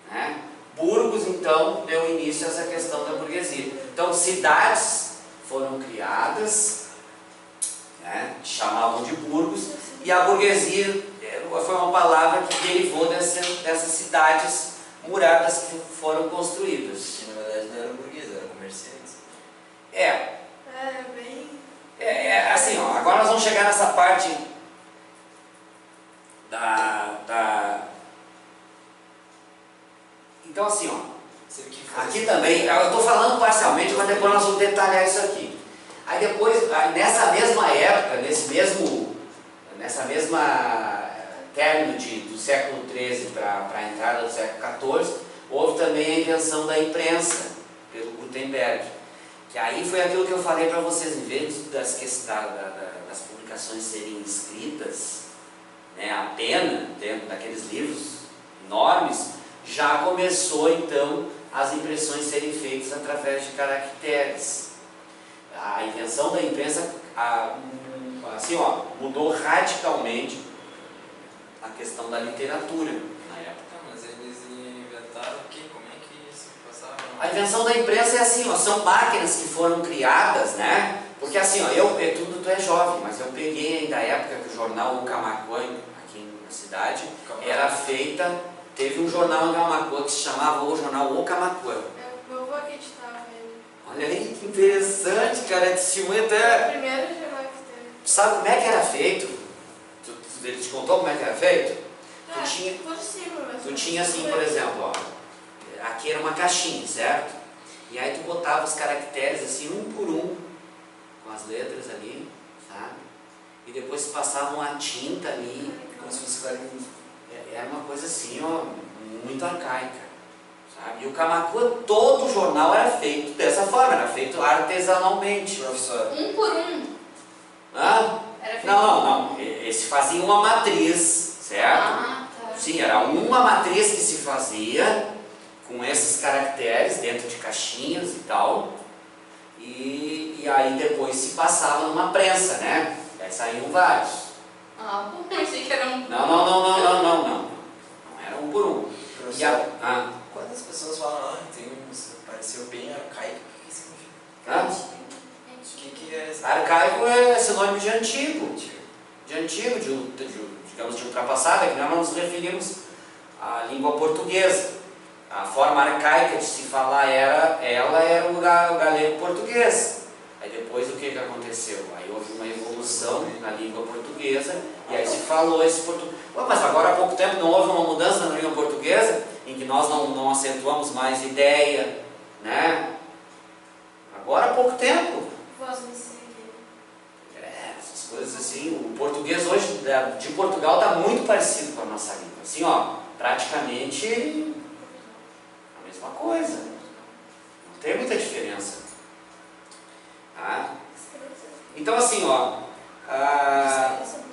né? Burgos então deu início a essa questão da burguesia. Então cidades foram criadas, né? Chamavam de burgos, e a burguesia foi uma palavra que derivou dessas cidades muradas que foram construídas. Que na verdade não eram burgueses, eram comerciantes. Assim, ó, agora nós vamos chegar nessa parte Então assim, ó, aqui também, eu estou falando parcialmente, mas depois nós vamos detalhar isso aqui. Aí depois, nessa mesma época, nessa mesma término do século XIII para a entrada do século XIV, houve também a invenção da imprensa, pelo Gutenberg. Que aí foi aquilo que eu falei para vocês, em vez das publicações serem escritas, né, a pena, dentro daqueles livros enormes, já começou então as impressões serem feitas através de caracteres. A invenção da imprensa, assim, ó, mudou radicalmente a questão da literatura na época. Mas eles inventaram o quê? Como é que isso passava? A invenção da imprensa é assim, ó, são máquinas que foram criadas, né? Porque assim, ó, tu é jovem, mas eu peguei ainda a época que o jornal O Camacuã, aqui na cidade, era feita, teve um jornal em Camaquã que se chamava o jornal O Camaquã. Meu avô acreditava nele. Olha aí que interessante, cara, é testemunho Foi até. o primeiro jornal que teve. Sabe como é que era feito? Ele te contou como é que era feito? Ah, Tu tinha, por cima, mas tu tinha assim, por exemplo, ó, aqui era uma caixinha, certo? E aí tu botava os caracteres assim, um por um, com as letras ali, sabe? E depois passava uma tinta ali, Como se fosse quadrinho. era uma coisa assim, ó, muito arcaica, sabe? E o Camaquã, todo o jornal era feito dessa forma, era feito artesanalmente. Professor. Um por um. Hã? Era feito. Não. Eles faziam uma matriz, certo? Ah, tá. Sim, era uma matriz que se fazia com esses caracteres dentro de caixinhas e tal. E aí depois se passava numa prensa, né? E aí saíam vários. Ah, bom, pensei que era um. Não. Não era um por um. E Professor, quando as pessoas falam, pareceu bem arcaico, o que significa? O que é esse? Arcaico é sinônimo de antigo. De antigo, digamos de ultrapassada, que nós nos referimos à língua portuguesa. A forma arcaica de se falar era o galego português. Aí depois o que aconteceu? Aí houve uma evolução na língua portuguesa e aí se falou esse português. Mas agora há pouco tempo não houve uma mudança na língua portuguesa em que nós não acentuamos mais ideia, né? Agora há pouco tempo. voz me seguir. Essas coisas assim, o português hoje de Portugal está muito parecido com a nossa língua. Assim, ó, praticamente a mesma coisa. Não tem muita diferença. Tá? Então assim, ó.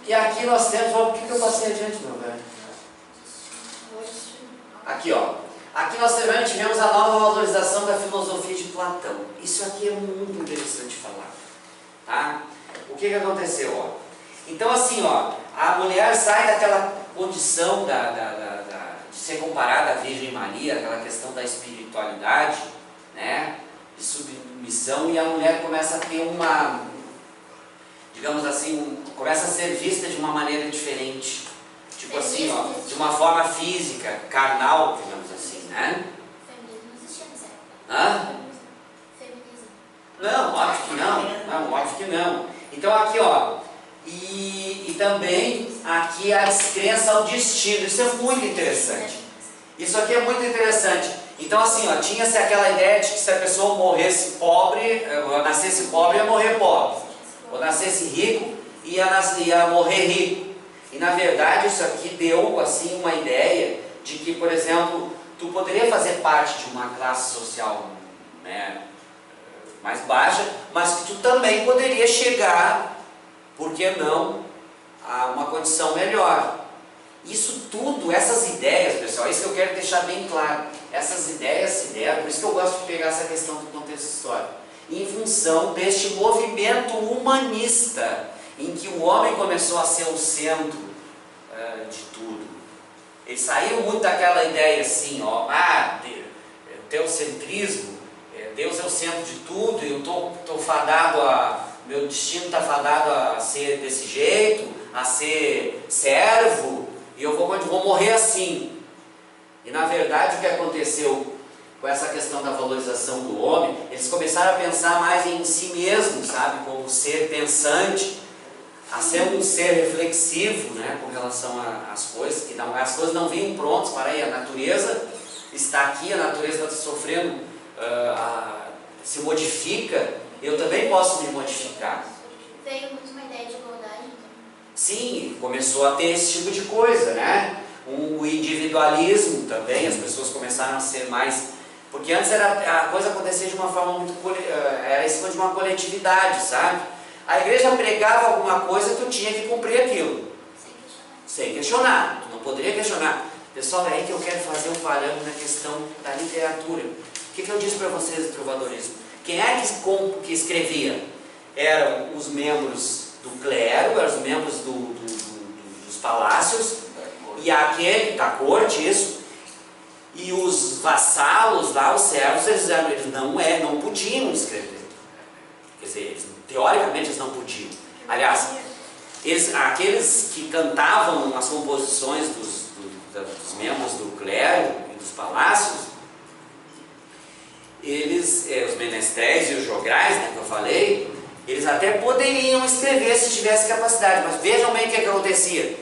E aqui nós temos. Por que eu passei adiante, meu velho? Aqui, ó. Aqui nós tivemos a nova valorização da filosofia de Platão. Isso aqui é muito interessante falar. Tá? O que aconteceu? Ó? Então assim, ó, a mulher sai daquela condição de ser comparada à Virgem Maria, aquela questão da espiritualidade, né, de submissão, e a mulher começa a ter uma, digamos assim, começa a ser vista de uma maneira diferente. Tipo assim, ó, de uma forma física, carnal, digamos assim, né? Feminismo não existia nessa época. Hã? Feminismo. Não, óbvio que não. Não, óbvio que não. Então aqui, ó, e também aqui a descrença ao destino. Isso é muito interessante. Isso aqui é muito interessante. Então assim, ó, tinha-se aquela ideia de que se a pessoa morresse pobre, ou nascesse pobre, ia morrer pobre. Ou nascesse rico, ia morrer rico. E na verdade isso aqui deu assim uma ideia de que, por exemplo, tu poderia fazer parte de uma classe social, né, mais baixa, mas que tu também poderia chegar, por que não, a uma condição melhor. Isso tudo, essas ideias, pessoal, isso que eu quero deixar bem claro. Essas ideias se deram, por isso que eu gosto de pegar essa questão do contexto histórico, em função deste movimento humanista, em que o homem começou a ser o centro de tudo. Eles saíram muito daquela ideia assim, ó, teocentrismo, Deus é o centro de tudo, e eu estou fadado meu destino está fadado a ser desse jeito, a ser servo, e eu vou morrer assim. E na verdade o que aconteceu com essa questão da valorização do homem, eles começaram a pensar mais em si mesmo, sabe, como ser pensante, a ser um ser reflexivo, né, com relação às coisas, que as coisas não vinham prontas para aí, a natureza está aqui, a natureza está sofrendo, se modifica, eu também posso me modificar. Veio muito uma ideia de igualdade, então. Sim, começou a ter esse tipo de coisa, né? O individualismo também, as pessoas começaram a ser mais... Porque antes a coisa acontecia de uma forma muito... Era em cima de uma coletividade, sabe? A igreja pregava alguma coisa, tu tinha que cumprir aquilo. Sem questionar. Tu não poderia questionar. Pessoal, é aí que eu quero fazer um parâmetro na questão da literatura. O que eu disse para vocês do trovadorismo? Quem é que escrevia? Eram os membros do clero, eram os membros dos palácios, e aquele da corte, isso, e os vassalos lá, os servos, eles não podiam escrever. Quer dizer, teoricamente eles não podiam. Aliás, aqueles que cantavam as composições dos membros do clero e dos palácios, os menestréis e os jograis, né, que eu falei, eles até poderiam escrever se tivesse capacidade, mas vejam bem o que acontecia.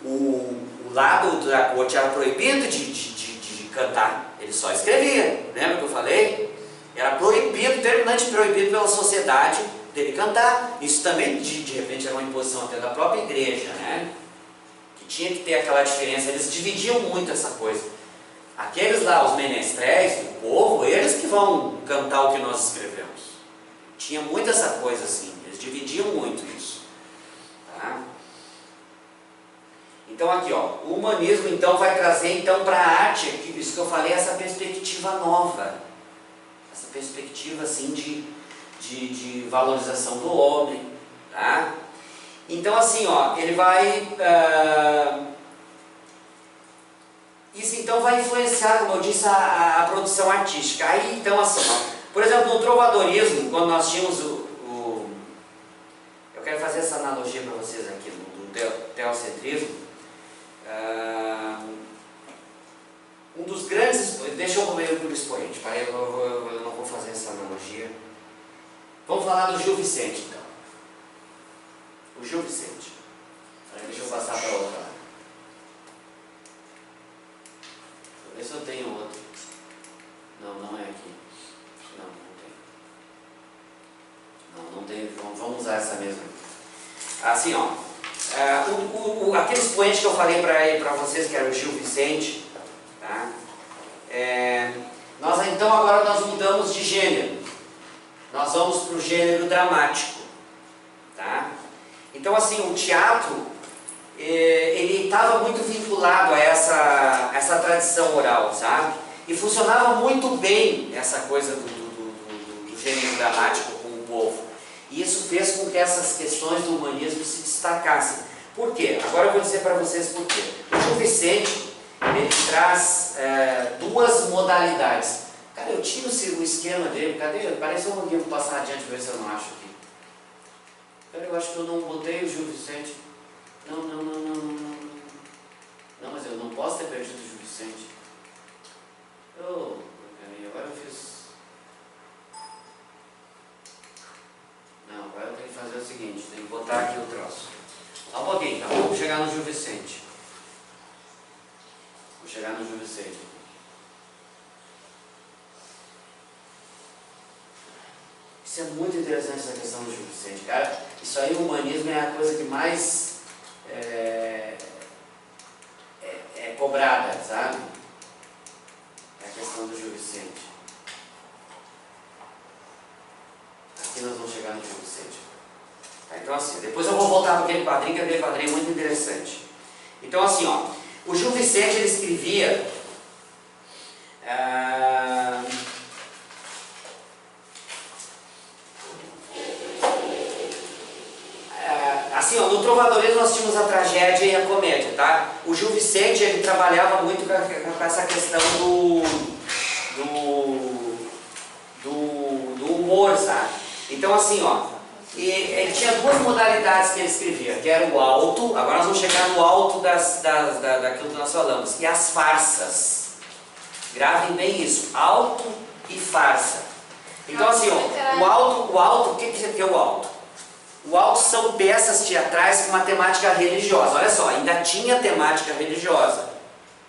O lado da corte era proibido de cantar, ele só escrevia. Lembra que eu falei? Era proibido, terminante proibido pela sociedade dele cantar. Isso também, de repente, era uma imposição até da própria igreja, né? Que tinha que ter aquela diferença. Eles dividiam muito essa coisa. Aqueles lá, os menestréis, o povo, eles que vão cantar o que nós escrevemos. Tinha muito essa coisa assim, eles dividiam muito isso. Tá? Então aqui, ó, o humanismo então vai trazer então para a arte, isso que eu falei, essa perspectiva nova. Essa perspectiva assim de valorização do homem. Tá? Então assim, ó, ele vai... isso então vai influenciar, como eu disse, a produção artística. Aí então assim, ó, por exemplo, no trovadorismo, quando nós tínhamos eu quero fazer essa analogia para vocês aqui, do teocentrismo. Um dos grandes... Deixa eu ver por expoente, eu não vou fazer essa analogia. Vamos falar do Gil Vicente, então. O Gil Vicente. Deixa eu passar para outra lá. Deixa eu ver se eu tenho outro. Não é aqui. Não tem. Vamos usar essa mesma. Assim, ó. Aquele expoente que eu falei para vocês, que era o Gil Vicente, tá? Então agora nós mudamos de gênero. Nós vamos para o gênero dramático. Tá? Então assim, o teatro, ele estava muito vinculado a essa tradição oral, sabe? E funcionava muito bem essa coisa do gênero dramático com o povo. E isso fez com que essas questões do humanismo se destacassem. Por quê? Agora eu vou dizer para vocês por quê. O Gil Vicente, ele traz duas modalidades. Cara, eu tiro o esquema dele, cadê? Parece um pouquinho, vou passar adiante para ver se eu não acho aqui. Cara, eu acho que eu não botei o Gil Vicente. Não, mas eu não posso ter perdido o Gil Vicente. Agora eu fiz... Não, agora eu tenho que fazer o seguinte, tenho que botar aqui o troço. Só um pouquinho, tá? Vamos chegar no Gil Vicente. Vou chegar no Gil Vicente. Isso é muito interessante, essa questão do Gil Vicente, cara. Isso aí, o humanismo é a coisa que mais é cobrada, sabe? É a questão do Gil Vicente. Aqui nós vamos chegar no Gil Vicente. Tá, então assim, depois eu vou voltar para aquele quadrinho, que aquele quadrinho é muito interessante. Então assim, ó, o Gil Vicente, ele escrevia assim, ó, no trovadorismo nós tínhamos a tragédia e a comédia, tá? O Gil Vicente, ele trabalhava muito com essa questão do humor, sabe? Então assim, ó, ele tinha duas modalidades que ele escrevia, que era o alto, agora nós vamos chegar no alto daquilo que nós falamos, e as farsas. Gravem bem isso, alto e farsa. Então assim, ó, o alto, o que é o alto? O alto são peças teatrais com uma temática religiosa. Olha só, ainda tinha temática religiosa,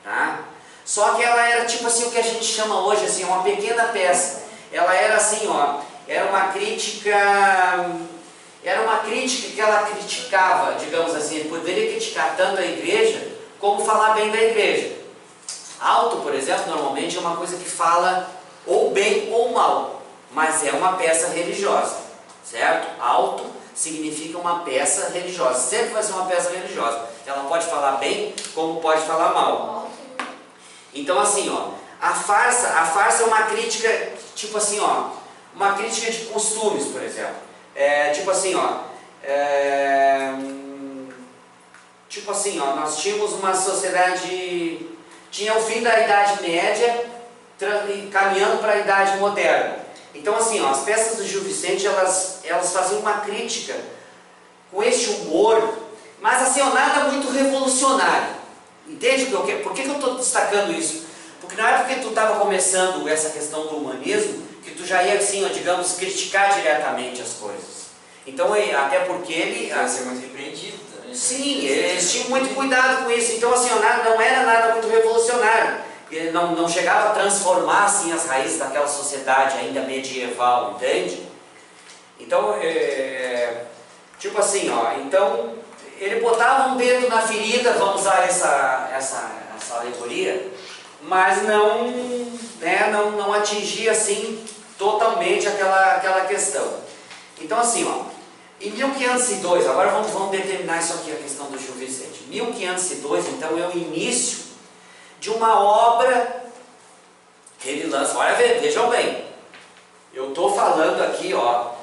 tá? Só que ela era tipo assim, o que a gente chama hoje, assim, uma pequena peça. Ela era assim, ó, era uma crítica que ela criticava, digamos assim, ele poderia criticar tanto a igreja, como falar bem da igreja. Alto, por exemplo, normalmente é uma coisa que fala ou bem ou mal, mas é uma peça religiosa, certo? Alto significa uma peça religiosa, sempre vai ser uma peça religiosa. Ela pode falar bem, como pode falar mal. Então assim, ó, a farsa é uma crítica, tipo assim, ó, uma crítica de costumes, por exemplo. Tipo assim, ó, nós tínhamos uma sociedade, tinha o fim da Idade Média, caminhando para a Idade Moderna. Então assim, ó, as peças do Gil Vicente, elas faziam uma crítica com esse humor Mas assim, ó, nada muito revolucionário. Entende por que eu estou destacando isso? Porque não é porque tu estava começando essa questão do humanismo que tu já ia, assim, ó, digamos, criticar diretamente as coisas. Então, até porque ele... Vai ser muito repreendido também. Sim, eles tinham muito cuidado com isso. Então, assim, ó, não era nada muito revolucionário. Ele não chegava a transformar, assim, as raízes daquela sociedade ainda medieval, entende? Então, tipo assim, ó, então, ele botava um dedo na ferida, vamos usar essa alegoria, mas não atingia, assim, totalmente aquela questão. Então, assim, ó, em 1502, agora vamos determinar isso aqui, a questão do Gil Vicente. 1502, então, é o início de uma obra que ele lança. Olha, vejam bem, eu estou falando aqui, ó,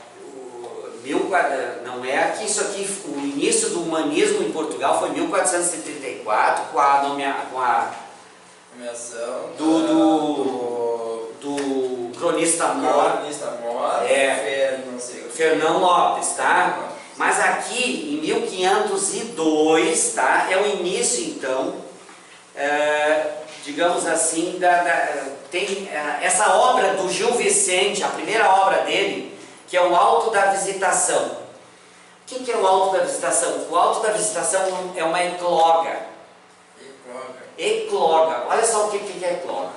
não é aqui, isso aqui, o início do humanismo em Portugal foi em 1474, com a nomeação do cronista mor, Fernão Lopes, tá? Mas aqui, em 1502, tá? É o início, então, digamos assim, tem essa obra do Gil Vicente, a primeira obra dele, que é o Alto da Visitação. O que é o Alto da Visitação? O Alto da Visitação é uma ecloga. Ecloga. Olha só o que é ecloga.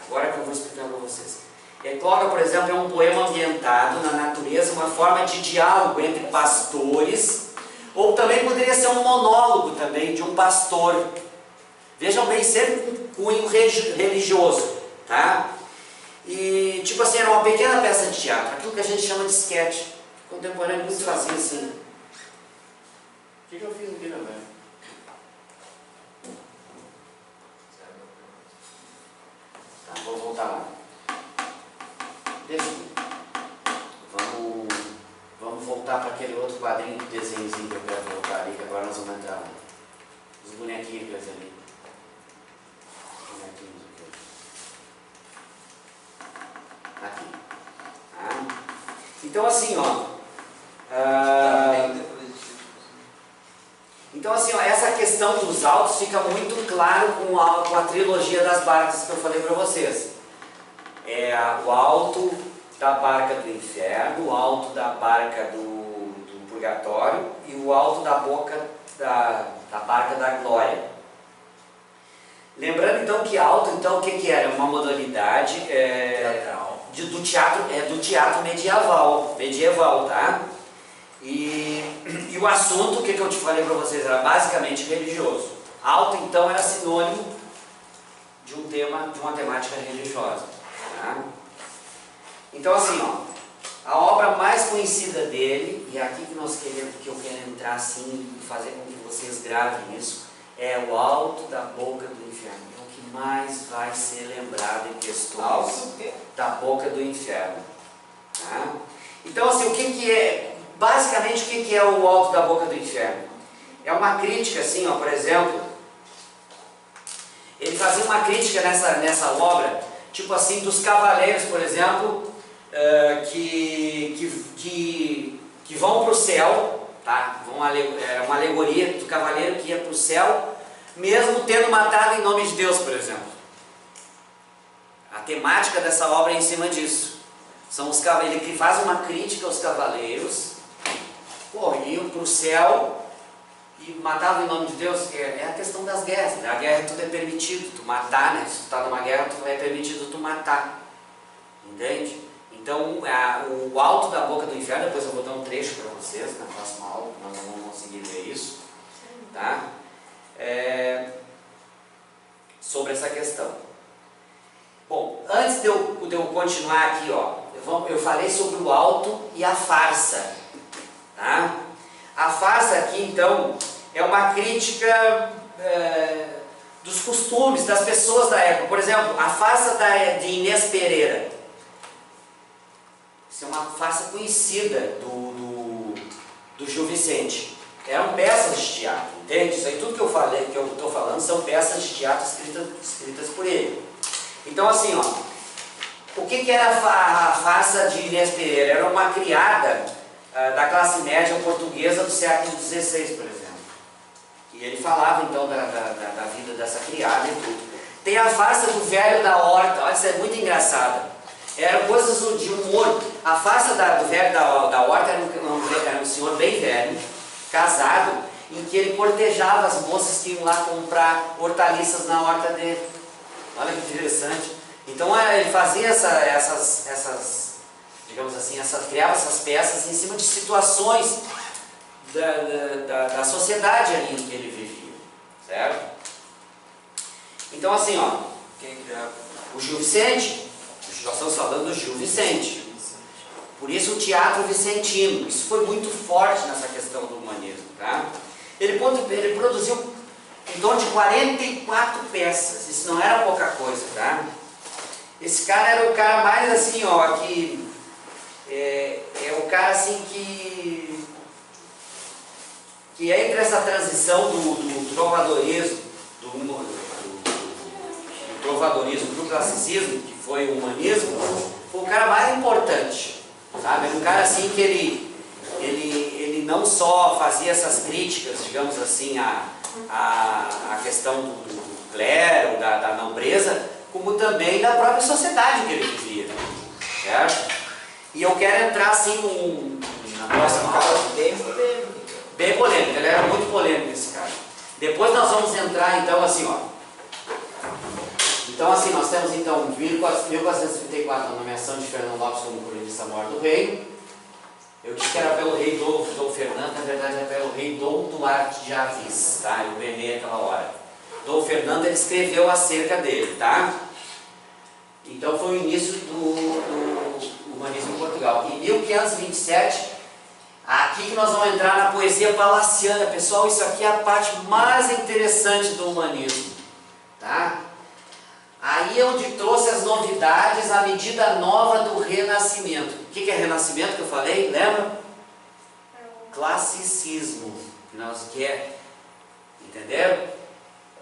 Agora que eu vou explicar para vocês. Ecloga, por exemplo, é um poema ambientado na natureza, uma forma de diálogo entre pastores, ou também poderia ser um monólogo também de um pastor. Vejam bem, sempre com cunho religioso, tá? E, tipo assim, era uma pequena peça de teatro, aquilo que a gente chama de sketch. Contemporâneo muito fazia assim. O que eu fiz aqui, meu velho? Tá, vou voltar lá. Deixa eu ver. Vamos voltar para aquele outro quadrinho de desenhozinho que eu quero voltar ali, que agora nós vamos entrar lá. Os bonequinhos ali. Aqui. Então assim, ó. Então assim, ó, essa questão dos altos fica muito claro com a trilogia das barcas que eu falei para vocês. É o alto da barca do inferno, o alto da barca do purgatório e o alto da boca da barca da glória. Lembrando então que alto, então o que era? Uma modalidade do teatro medieval, tá? E o assunto, o que eu te falei para vocês, era basicamente religioso. Alto então era sinônimo de uma temática religiosa, tá? Então assim, ó, a obra mais conhecida dele, e é aqui que eu quero entrar assim e fazer com que vocês gravem isso, é o Alto da Boca do Inferno. É o que mais vai ser lembrado em questões da Boca do Inferno. Tá? Então, assim, o que é, basicamente, o que é o Alto da Boca do Inferno? É uma crítica, assim, ó, por exemplo, ele fazia uma crítica nessa obra, tipo assim, dos cavaleiros, por exemplo, que vão para o céu. Tá? É uma alegoria do cavaleiro que ia para o céu, mesmo tendo matado em nome de Deus, por exemplo. A temática dessa obra é em cima disso. São os cavaleiros que fazem uma crítica aos cavaleiros, iam para o céu e matavam em nome de Deus. É a questão das guerras, né? A guerra tudo é permitido, tu matar, né? Se tu está numa guerra, é permitido tu matar. Entende? Então, o Alto da Boca do Inferno, depois eu vou dar um trecho para vocês na próxima aula, nós não vamos conseguir ver isso, tá? Sobre essa questão. Bom, antes de eu continuar aqui, ó, eu falei sobre o alto e a farsa, tá? A farsa aqui, então, é uma crítica dos costumes das pessoas da época. Por exemplo, a farsa de Inês Pereira. Isso é uma farsa conhecida do Gil Vicente. Eram peças de teatro, entende? Isso aí tudo que eu estou falando, são peças de teatro escritas por ele. Então assim, ó, o que era a farsa de Inês Pereira? Era uma criada da classe média portuguesa do século XVI, por exemplo. E ele falava então da vida dessa criada e tudo. Tem a farsa do velho da horta, olha, isso é muito engraçado. Eram coisas de humor. A farsa do velho da horta era um senhor bem velho, casado, em que ele cortejava as moças que iam lá comprar hortaliças na horta dele. Olha que interessante. Então ele fazia digamos assim, criava essas peças em cima de situações da sociedade ali em que ele vivia, certo? Então assim, ó, Quem criava? o Gil Vicente, nós estamos falando do Gil Vicente, por isso o teatro vicentino, isso foi muito forte nessa questão do humanismo, tá? Ele produziu em torno de 44 peças, isso não era pouca coisa, tá? Esse cara era o cara mais assim, ó, que é o cara assim que entre essa transição do trovadorismo, do trovadorismo para o classicismo, que foi o humanismo, foi o cara mais importante, sabe? Um cara assim que ele não só fazia essas críticas, digamos assim, a questão do clero, da nobreza, como também da própria sociedade que ele vivia, certo? E eu quero entrar assim na próxima aula. Bem polêmico, ele era muito polêmico esse cara. Depois nós vamos entrar então assim, ó. Então assim, nós temos então 1434 a nomeação de Fernão Lopes como cronista-mor do reino. Eu disse que era pelo rei Dom Fernando, na verdade era pelo rei Dom Duarte de Avis, tá? Eu errei aquela hora. Dom Fernando, ele escreveu acerca dele, tá? Então foi o início do humanismo em Portugal. Em 1527, aqui que nós vamos entrar na poesia palaciana. Pessoal, isso aqui é a parte mais interessante do humanismo, tá? Aí é onde trouxe as novidades, a medida nova do Renascimento. O que é Renascimento que eu falei? Lembra? Classicismo. Entenderam?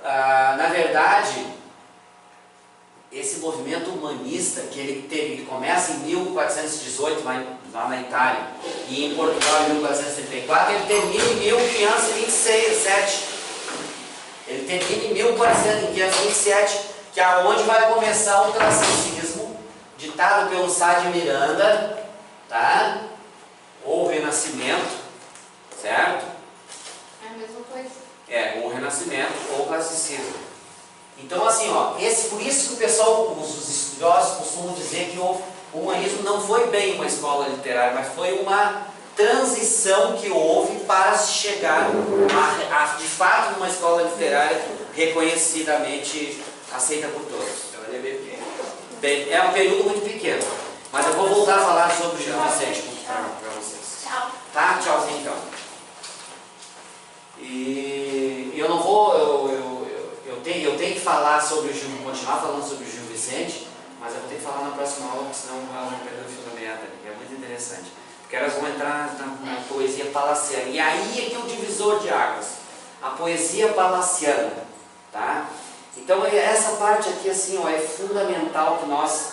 Na verdade, esse movimento humanista, que ele começa em 1418, lá na Itália, e em Portugal em 1434, ele termina em 1527. Ele termina em 1527, que é onde vai começar o classicismo, ditado pelo Sá de Miranda, tá? Ou o Renascimento, certo? É a mesma coisa. Ou o Renascimento ou o classicismo. Então assim, ó, por isso que o pessoal, os estudiosos costumam dizer que o humanismo não foi bem uma escola literária, mas foi uma transição que houve para se chegar a de fato uma escola literária reconhecidamente aceita por todos. Ela é bem pequena. É um período muito pequeno. Mas eu vou voltar a falar sobre o Gil Vicente para vocês. Tchau. Tá? Tchauzinho então. E eu não vou. Eu tenho que falar sobre o Gil, continuar falando sobre o Gil Vicente, mas eu vou ter que falar na próxima aula, porque senão eu vou perder o fio da meada, que é muito interessante. Porque elas vão entrar na poesia palaciana. E aí é que é o divisor de águas. A poesia palaciana. Tá? Então essa parte aqui assim, ó, é fundamental que nós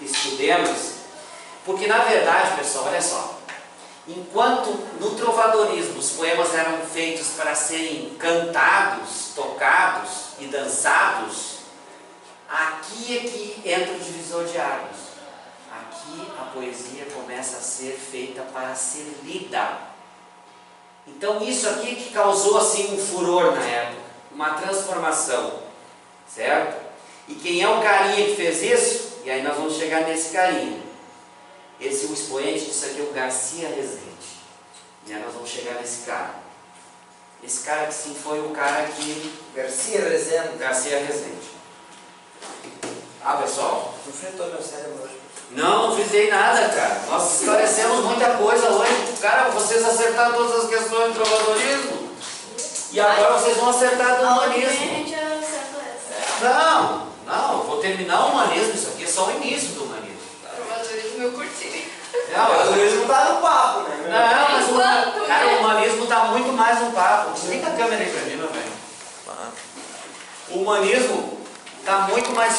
estudemos, porque na verdade, pessoal, olha só, enquanto no trovadorismo os poemas eram feitos para serem cantados, tocados e dançados, aqui é que entra o divisor de águas. Aqui a poesia começa a ser feita para ser lida. Então isso aqui que causou assim um furor na época, uma transformação, certo? E quem é o carinha que fez isso? E aí nós vamos chegar nesse carinha. O expoente disso aqui é o Garcia Rezende. E aí nós vamos chegar nesse cara. Esse cara que sim foi o cara que... Garcia Rezende. Garcia Rezende. Pessoal. Tu fritou meu cérebro hoje. Não fritei nada, cara. Nós esclarecemos muita coisa hoje. Cara, vocês acertaram todas as questões do trovadorismo. E agora vocês vão acertar do humanismo. Não, eu vou terminar o humanismo. Isso aqui é só o início do humanismo. Trovadorismo eu curti. Não, o humanismo tá no papo, né? Não, mas o humanismo tá muito mais no papo. Desliga a câmera aí pra mim, meu velho. O humanismo tá muito mais